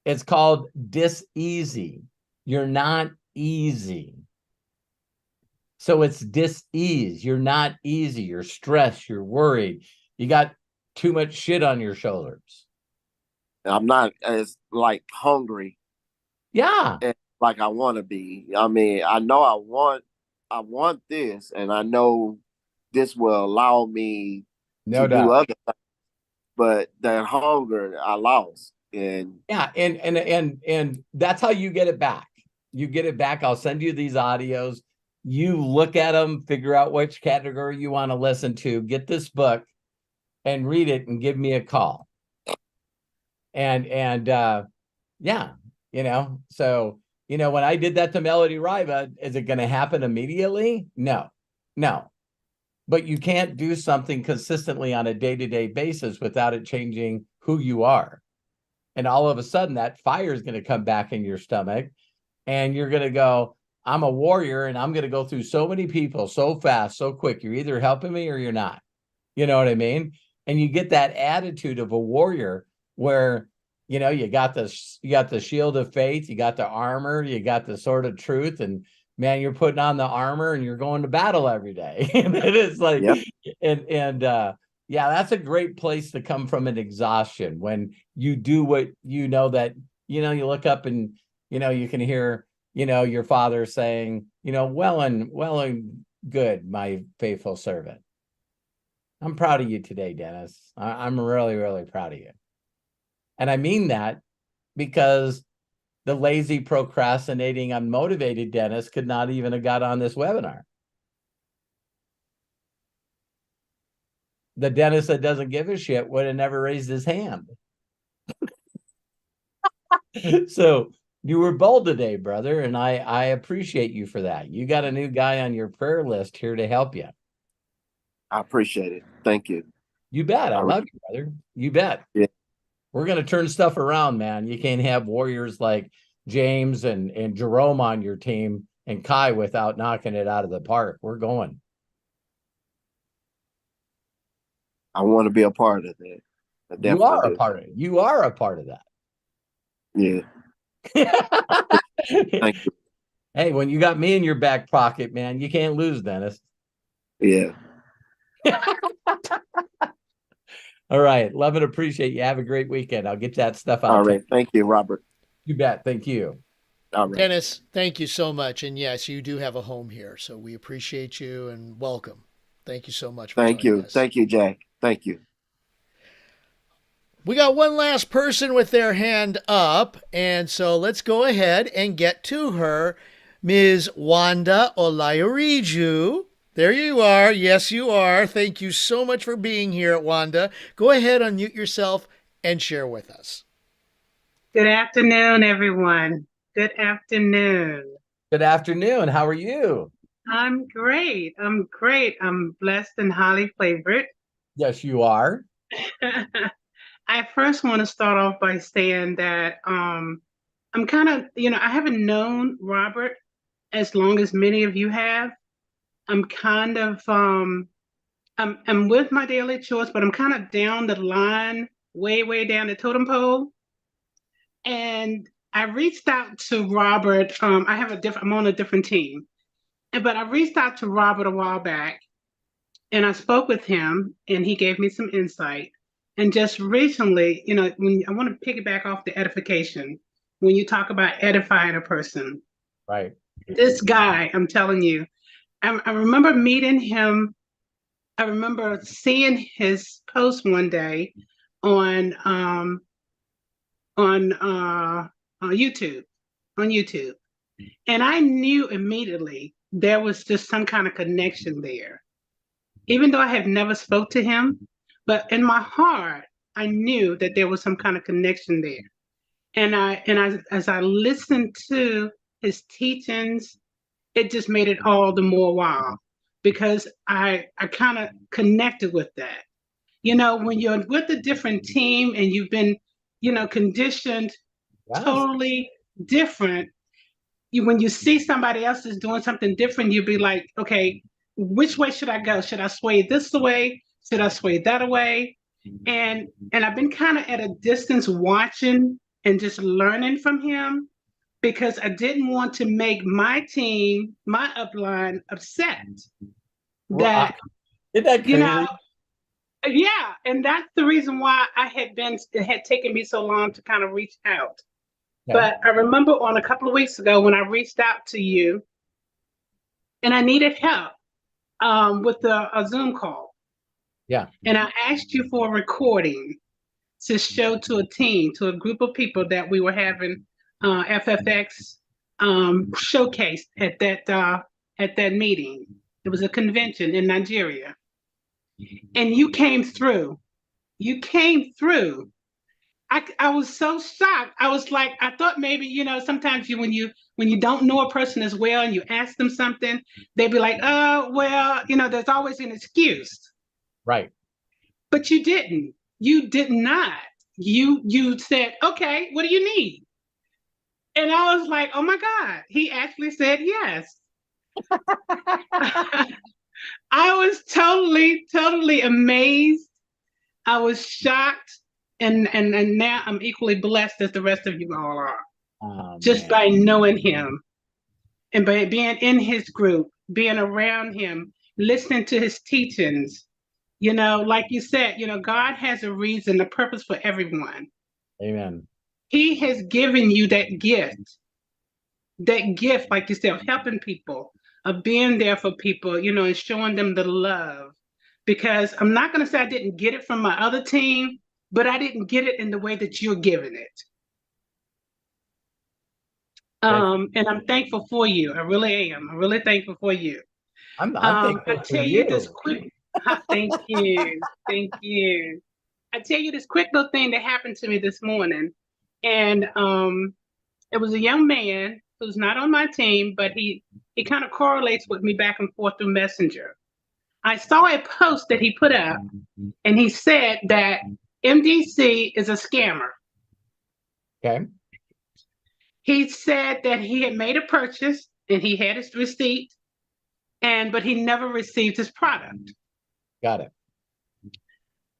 it's called dis-easy. You're not easy. So it's dis-ease. You're not easy. You're stressed. You're worried. You got too much shit on your shoulders. I'm not as like hungry. Yeah. Like I want to be. I mean, I know I want this, and I know this will allow me No to doubt. do other things. But that hunger I lost. And yeah, and that's how you get it back. You get it back. I'll send you these audios. You look at them, figure out which category you want to listen to, get this book and read it and give me a call. And yeah, you know, so, you know, when I did that to Melody Riva, is it going to happen immediately? No. But you can't do something consistently on a day-to-day basis without it changing who you are. And all of a sudden that fire is going to come back in your stomach and you're going to go, I'm a warrior and I'm going to go through so many people so fast, so quick. You're either helping me or you're not. You know what I mean? And you get that attitude of a warrior where, you know, you got the shield of faith, you got the armor, you got the sword of truth, and man, you're putting on the armor and you're going to battle every day. And it is like, yep. and yeah, that's a great place to come from, an exhaustion when you do what you know that, you know, you look up and, you know, you can hear, you know, your father saying, you know, well and good, my faithful servant. I'm proud of you today, Dennis. I'm really, really proud of you. And I mean that because the lazy, procrastinating, unmotivated Dennis could not even have got on this webinar. The Dennis that doesn't give a shit would have never raised his hand. So you were bold today, brother, and I appreciate you for that. You got a new guy on your prayer list here to help you. I appreciate it. Thank you. You bet. I love you, brother. You bet. Yeah. We're going to turn stuff around, man. You can't have warriors like James and Jerome on your team and Kai without knocking it out of the park. We're going. I want to be a part of that. You are a part of it. You are a part of that. Yeah. Thank you. Hey, when you got me in your back pocket, man, you can't lose, Dennis. Yeah. All right. Love and appreciate you. Have a great weekend. I'll get that stuff out. All right. Thank you, Robert. You bet. Thank you. All right. Dennis, thank you so much. And yes, you do have a home here. So we appreciate you and welcome. Thank you so much. Thank you. Thank you, Jack. Thank you. We got one last person with their hand up, and so let's go ahead and get to her. Ms. Wanda Olayoriju. There you are. Yes, you are. Thank you so much for being here, Wanda. Go ahead, unmute yourself, and share with us. Good afternoon, everyone. Good afternoon. Good afternoon. How are you? I'm great. I'm great. I'm blessed and highly favored. Yes, you are. I first want to start off by saying that I'm kind of, I haven't known Robert as long as many of you have. I'm kind of I'm with my daily chores, but I'm kind of down the line, way down the totem pole. And I reached out to Robert. I'm on a different team, but I reached out to Robert a while back, and I spoke with him, and he gave me some insight. And just recently, when I want to piggyback off the edification, when you talk about edifying a person, right? This guy, I'm telling you, I remember meeting him. I remember seeing his post one day on YouTube, and I knew immediately there was just some kind of connection there, even though I have never spoke to him. But in my heart, I knew that there was some kind of connection there, and as I listened to his teachings, it just made it all the more wow, because I kind of connected with that. When you're with a different team and you've been, conditioned totally different, when you see somebody else is doing something different, you'll be like, okay, which way should I go? Should I sway this way? Should I sway that way? And I've been kind of at a distance watching and just learning from him, because I didn't want to make my team, my upline, upset. That, isn't that crazy? Yeah, and that's the reason why it had taken me so long to kind of reach out. Okay. But I remember on a couple of weeks ago when I reached out to you, and I needed help with a Zoom call. Yeah. And I asked you for a recording to show to a team, to a group of people that we were having FFX showcase at that meeting. It was a convention in Nigeria. And you came through. I was so shocked. I was like, I thought maybe, sometimes when you don't know a person as well and you ask them something, they'd be like, oh, well, there's always an excuse. Right. But you didn't. You did not. You said, okay, what do you need? And I was like, oh my God, he actually said yes. I was totally amazed. I was shocked. And now I'm equally blessed as the rest of you all are. Just by knowing him and by being in his group, being around him, listening to his teachings. Like you said, God has a reason, a purpose for everyone. Amen. He has given you that gift, like you said, of helping people, of being there for people, and showing them the love. Because I'm not going to say I didn't get it from my other team, but I didn't get it in the way that you're giving it. And I'm thankful for you. I really am. I'm really thankful for you. I'm thankful I tell you this quick. Thank you. Thank you. I tell you this quick little thing that happened to me this morning. And it was a young man who's not on my team, but he kind of correlates with me back and forth through Messenger. I saw a post that he put up, and he said that MDC is a scammer. Okay. He said that he had made a purchase and he had his receipt, but he never received his product. Got it.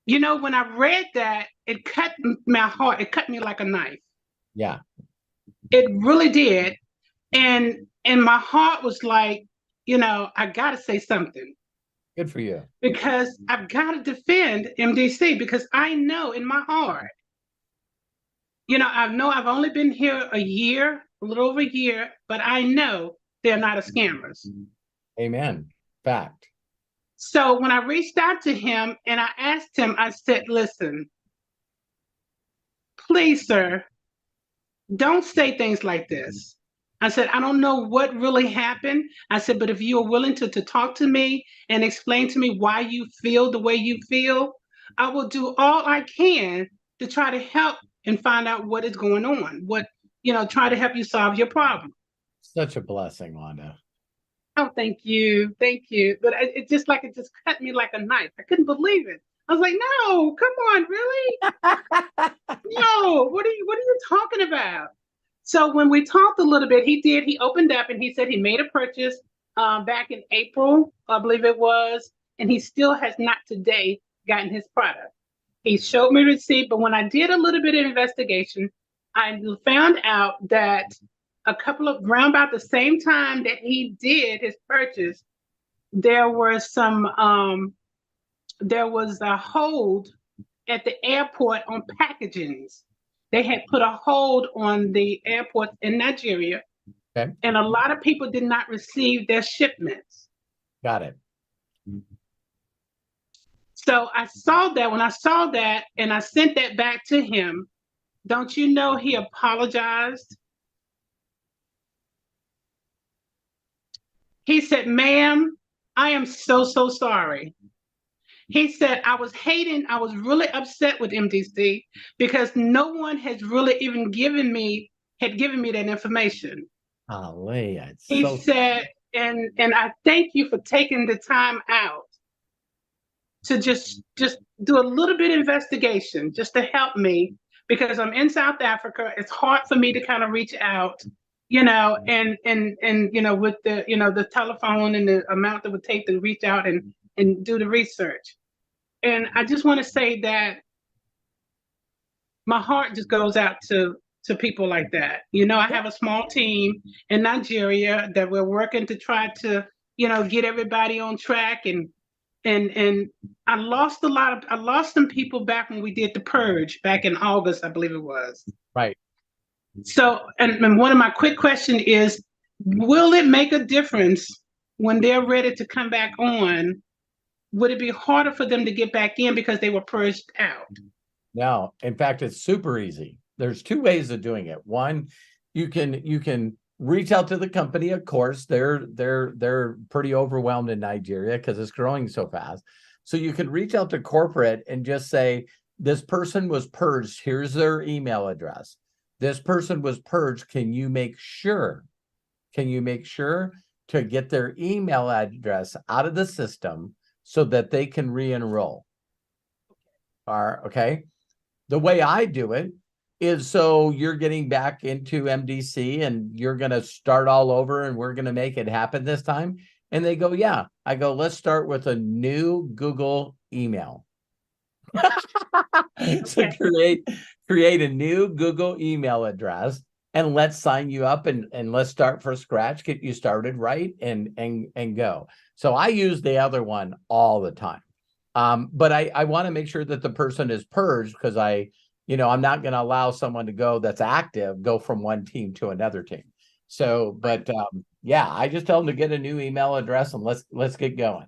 When I read that, it cut my heart. It cut me like a knife. Yeah. It really did. And my heart was like, I got to say something. Good for you. Because I've got to defend MDC, because I know in my heart, I know I've only been here a little over a year, but I know they're not a scammers. Amen. Fact. So when I reached out to him and I asked him, I said, listen, please, sir, don't say things like this. I said, I don't know what really happened. I said, but if you are willing to talk to me and explain to me why you feel the way you feel, I will do all I can to try to help and find out what is going on. Try to help you solve your problem. Such a blessing, Wanda. Oh, thank you. Thank you. But it just cut me like a knife. I couldn't believe it. I was like, no, come on, really? No, what are you talking about? So when we talked a little bit, he opened up and he said he made a purchase back in April, I believe it was, and he still has not today gotten his product. He showed me receipt, but when I did a little bit of investigation, I found out that around about the same time that he did his purchase, there was a hold at the airport on packagings. They had put a hold on the airports in Nigeria, okay, and a lot of people did not receive their shipments. Got it. So I saw that. When I saw that and I sent that back to him, don't you know he apologized? He said, ma'am, I am so sorry. He said, I was really upset with MDC because no one has really even given me that information. Hallelujah. He said, and I thank you for taking the time out to just do a little bit of investigation just to help me, because I'm in South Africa. It's hard for me to kind of reach out, and with the telephone and the amount that would take to reach out and do the research. And I just want to say that my heart just goes out to people like that. I have a small team in Nigeria that we're working to try to, get everybody on track. And I lost some people back when we did the purge back in August, I believe it was. Right. So, and one of my quick questions is, will it make a difference when they're ready to come back on? Would it be harder for them to get back in because they were purged out? No, in fact, it's super easy. There's two ways of doing it. One, you can reach out to the company. Of course, they're pretty overwhelmed in Nigeria because it's growing so fast. So you can reach out to corporate and just say, this person was purged. Here's their email address. This person was purged. Can you make sure to get their email address out of the system so that they can re-enroll? Okay. The way I do it is, so you're getting back into MDC and you're going to start all over and we're going to make it happen this time. And they go, yeah. I go, let's start with a new Google email. So create a new Google email address and let's sign you up and let's start from scratch, get you started right and go. So I use the other one all the time. But I want to make sure that the person is purged, because I'm not going to allow someone to go from one team to another team. So, but yeah, I just tell them to get a new email address and let's get going.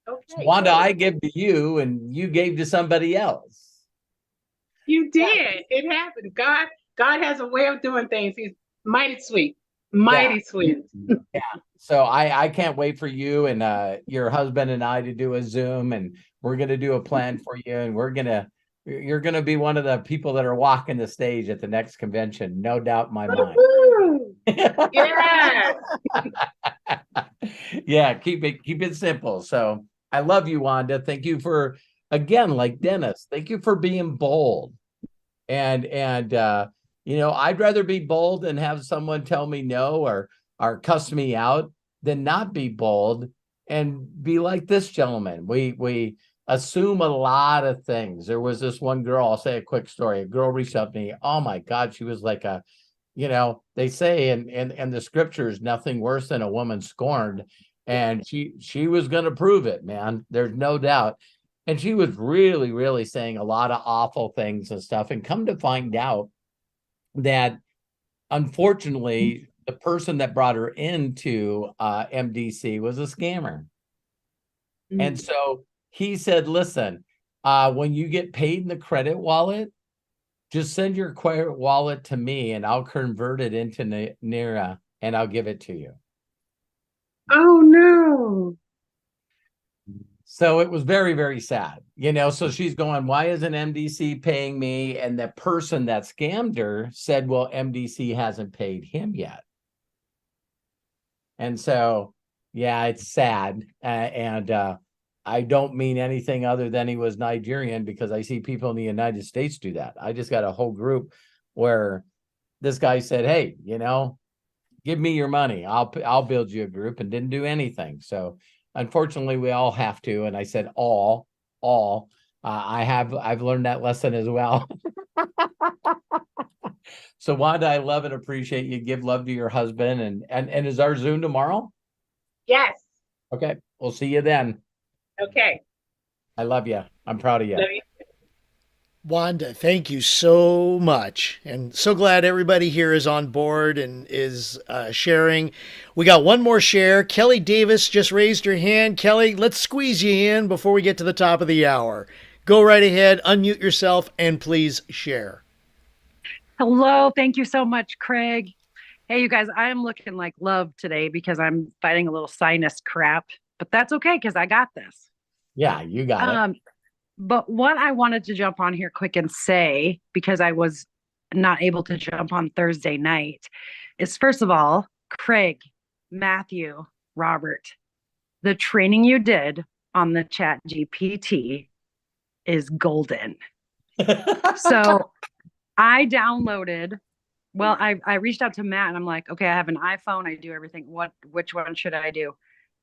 Okay, so Wanda, I give to you and you gave to somebody else. You did. It happened. God has a way of doing things. He's mighty sweet. Sweet. Yeah. So I can't wait for you and your husband and I to do a Zoom, and we're going to do a plan for you, and you're going to be one of the people that are walking the stage at the next convention. No doubt in my mind. Yeah. Yeah. Keep it simple. So I love you, Wanda. Thank you for, again, like Dennis, thank you for being bold. And I'd rather be bold and have someone tell me no or cuss me out than not be bold and be like this gentleman. We assume a lot of things. There was this one girl, I'll say a quick story. A girl reached out to me. Oh my God, she was like they say in the scriptures, nothing worse than a woman scorned. And she was going to prove it, man. There's no doubt. And she was really, really saying a lot of awful things and stuff. And come to find out that, unfortunately, the person that brought her into MDC was a scammer. And so he said, listen, when you get paid in the credit wallet, just send your credit wallet to me and I'll convert it into Naira and I'll give it to you. Oh no. So it was very, very sad, so she's going, why isn't MDC paying me? And the person that scammed her said, well, MDC hasn't paid him yet. And so, yeah, it's sad. And I don't mean anything other than he was Nigerian, because I see people in the United States do that. I just got a whole group where this guy said, hey, give me your money. I'll build you a group, and didn't do anything. So unfortunately, we all have to. And I said, all. I've learned that lesson as well. So Wanda, I love and appreciate you. Give love to your husband. And is our Zoom tomorrow? Yes. Okay. We'll see you then. Okay. I love you. I'm proud of you. Love you. Wanda, thank you so much. And so glad everybody here is on board and is sharing. We got one more share. Kelly Davis just raised her hand. Kelly, let's squeeze you in before we get to the top of the hour. Go right ahead, unmute yourself, and please share. Hello. Thank you so much, Craig. Hey, you guys, I'm looking like love today because I'm fighting a little sinus crap, but that's okay because I got this. Yeah, you got it. But what I wanted to jump on here quick and say, because I was not able to jump on Thursday night, is first of all, Craig, Matthew, Robert, the training you did on the Chat GPT is golden. So I downloaded, I reached out to Matt and I'm like, okay, I have an iPhone. I do everything. Which one should I do?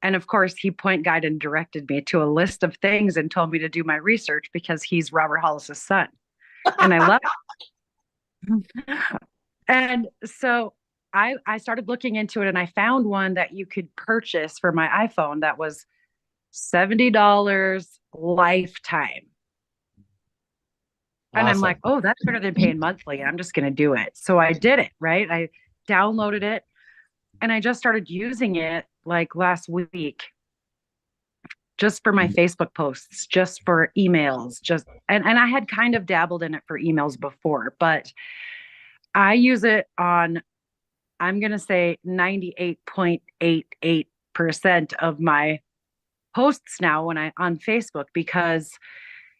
And of course, he point guided and directed me to a list of things and told me to do my research because he's Robert Hollis's son. And I love it. And so I started looking into it, and I found one that you could purchase for my iPhone that was $70 lifetime. And I'm like, oh, that's better than paying monthly. I'm just going to do it. So I did it, right? I downloaded it and I just started using it like last week, just for my Facebook posts, just for emails, and I had kind of dabbled in it for emails before, but I use it on, I'm going to say 98.88% of my posts now on Facebook, because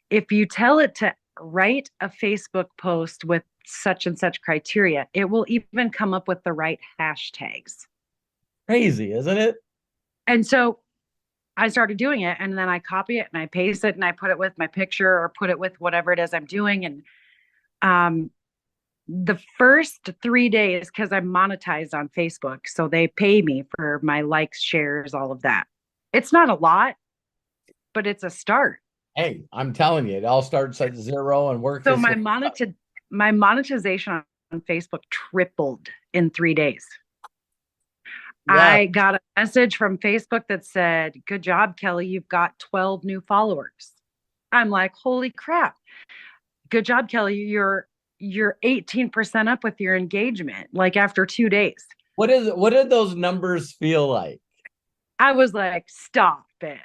if you tell it to write a Facebook post with such and such criteria, it will even come up with the right hashtags. Crazy, isn't it? And so I started doing it, and then I copy it and I paste it and I put it with my picture or put it with whatever it is I'm doing. And the first 3 days, because I'm monetized on Facebook, so they pay me for my likes, shares, all of that. It's not a lot, but it's a start. Hey, I'm telling you, it all starts at zero and works. So my monetization on Facebook tripled in 3 days. Yeah. I got a message from Facebook that said, good job, Kelly. You've got 12 new followers. I'm like, holy crap. Good job, Kelly. You're 18% up with your engagement, like after 2 days. What did those numbers feel like? I was like, stop it.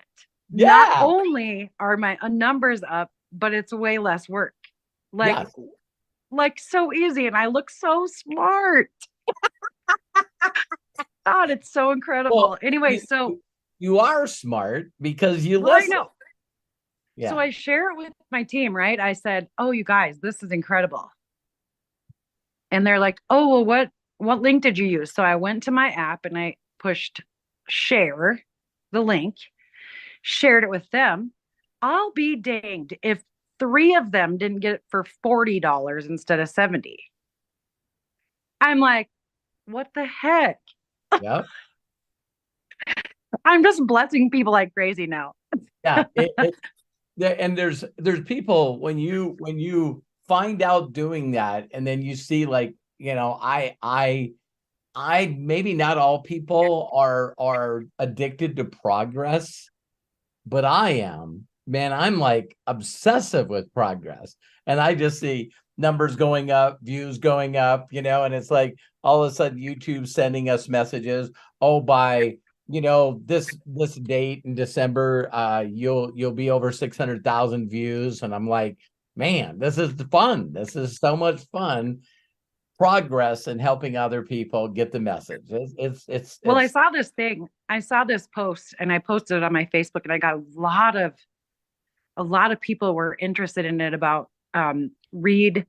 Yeah. Not only are my numbers up, but it's way less work. Like so easy. And I look so smart. God, it's so incredible. Well, anyway, so you are smart because you listen. I know. Yeah. So I share it with my team, right? I said, oh, you guys, this is incredible. And they're like, oh, well, what link did you use? So I went to my app and I pushed share the link, shared it with them. I'll be danged if 3 of them didn't get it for $40 instead of $70. I'm like, what the heck? Yeah. I'm just blessing people like crazy now. Yeah. And there's people when you find out doing that, and then you see, like, I maybe not all people are addicted to progress, but I am. Man, I'm like obsessive with progress, and I just see numbers going up, views going up, and it's like all of a sudden YouTube sending us messages. Oh, by this date in December, you'll be over 600,000 views. And I'm like, man, this is fun. This is so much fun. Progress in helping other people get the message. Well, I saw this thing. I saw this post and I posted it on my Facebook, and I got a lot of people were interested in it about read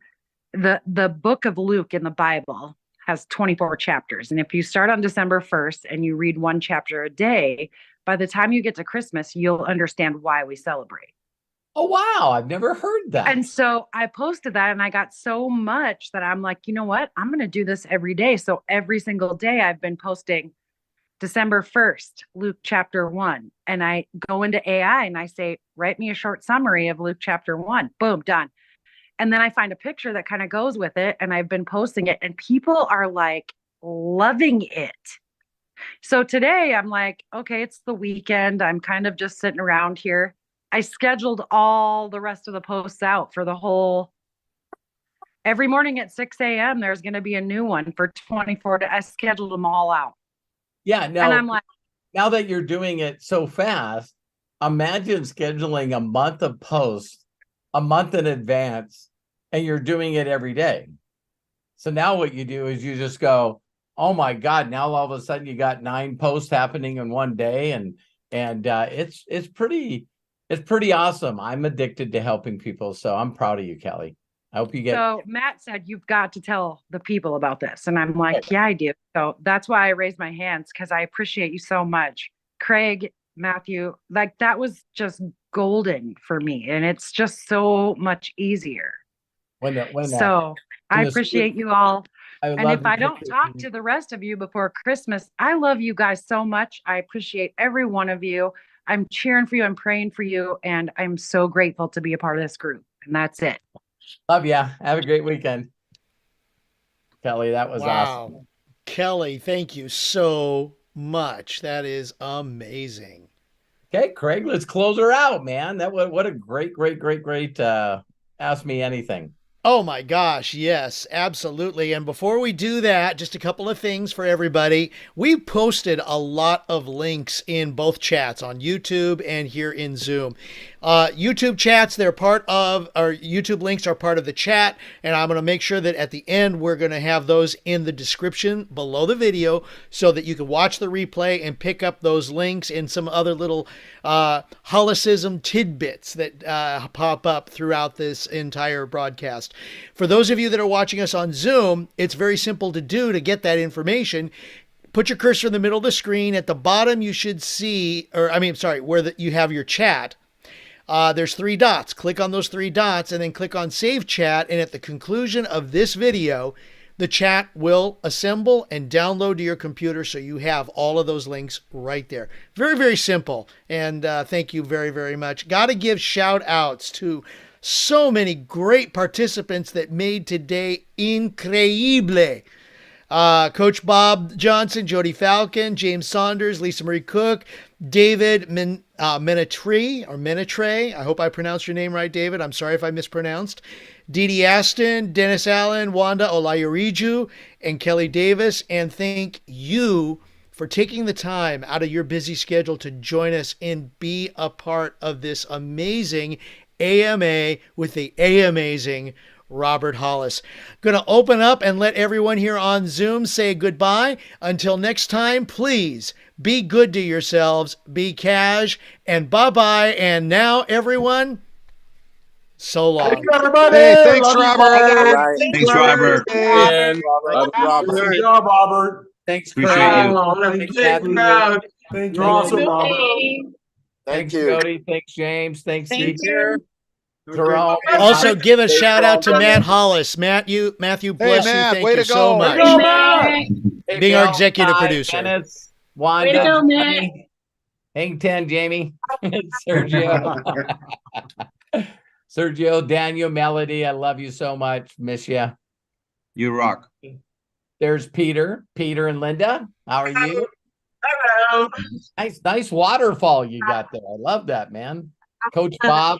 the book of Luke in the Bible has 24 chapters. And if you start on December 1st and you read one chapter a day, by the time you get to Christmas, you'll understand why we celebrate. Oh, wow. I've never heard that. And so I posted that and I got so much that I'm like, you know what? I'm going to do this every day. So every single day I've been posting December 1st, Luke chapter 1. And I go into AI and I say, write me a short summary of Luke chapter 1. Boom, done. And then I find a picture that kind of goes with it. And I've been posting it and people are like loving it. So today I'm like, okay, it's the weekend. I'm kind of just sitting around here. I scheduled all the rest of the posts out for the whole, every morning at 6 a.m. there's going to be a new one for 24. I scheduled them all out. Yeah. And I'm like, now that you're doing it so fast, imagine scheduling a month of posts a month in advance and you're doing it every day. So now what you do is you just go, oh my God, now all of a sudden you got 9 posts happening in one day. And it's pretty awesome. I'm addicted to helping people. So I'm proud of you, Kelly. I hope you get. So Matt said, you've got to tell the people about this. And I'm like, yeah, I do. So that's why I raised my hands, because I appreciate you so much. Craig, Matthew, like that was just golden for me. And it's just so much easier. So I appreciate you all. And if I don't talk to the rest of you before Christmas, I love you guys so much. I appreciate every one of you. I'm cheering for you. I'm praying for you. And I'm so grateful to be a part of this group. And that's it. Love ya. Have a great weekend. Kelly, that was awesome. Kelly, thank you so much. That is amazing. Okay, Craig, let's close her out, man. What a great Ask Me Anything. Oh my gosh, yes, absolutely. And before we do that, just a couple of things for everybody. We posted a lot of links in both chats on YouTube and here in Zoom. YouTube chats, they're part of, our YouTube links are part of the chat, and I'm going to make sure that at the end we're going to have those in the description below the video so that you can watch the replay and pick up those links and some other little Hollisism tidbits that pop up throughout this entire broadcast. For those of you that are watching us on Zoom, it's very simple to do to get that information. Put your cursor in the middle of the screen. At the bottom, you should see, where you have your chat. There's 3 dots. Click on those 3 dots and then click on Save Chat. And at the conclusion of this video, the chat will assemble and download to your computer so you have all of those links right there. Very, very simple. And thank you very, very much. Got to give shout outs to so many great participants that made today increíble. Coach Bob Johnson, Jody Falcon, James Saunders, Lisa Marie Cook, David Menetre. I hope I pronounced your name right, David. I'm sorry if I mispronounced. Dee Dee Aston, Dennis Allen, Wanda Olayuriju, and Kelly Davis. And thank you for taking the time out of your busy schedule to join us and be a part of this amazing AMA with the amazing Robert Hollis. Going to open up and let everyone here on Zoom say goodbye. Until next time, please be good to yourselves, be cash, and bye-bye. And now, everyone, so long. Thanks, everybody. Hey, thanks, Robert. Right. Thanks, Robert. Good job, Robert. Thanks, Appreciate you. Thank you. Awesome, Robert. Thanks, you. Jody. Thanks, James. Thanks, Thank Steve. you. Jerome. Also, give a shout out to Matt Hollis. Matthew, bless you. Matt, Thank way you to so go. much. Hey, Being our Bill, executive Ty, producer. Dennis, Wanda, Way to go, Matt. Jamie. Hang 10, Jamie. Sergio. Sergio, Daniel, Melody, I love you so much. Miss you. You rock. There's Peter and Linda. How are you? Hello. Nice waterfall you got there. I love that, man. Coach Bob.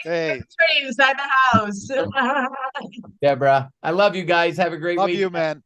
Hey. Inside the house. Deborah. I love you guys. Have a great Love week. you, man.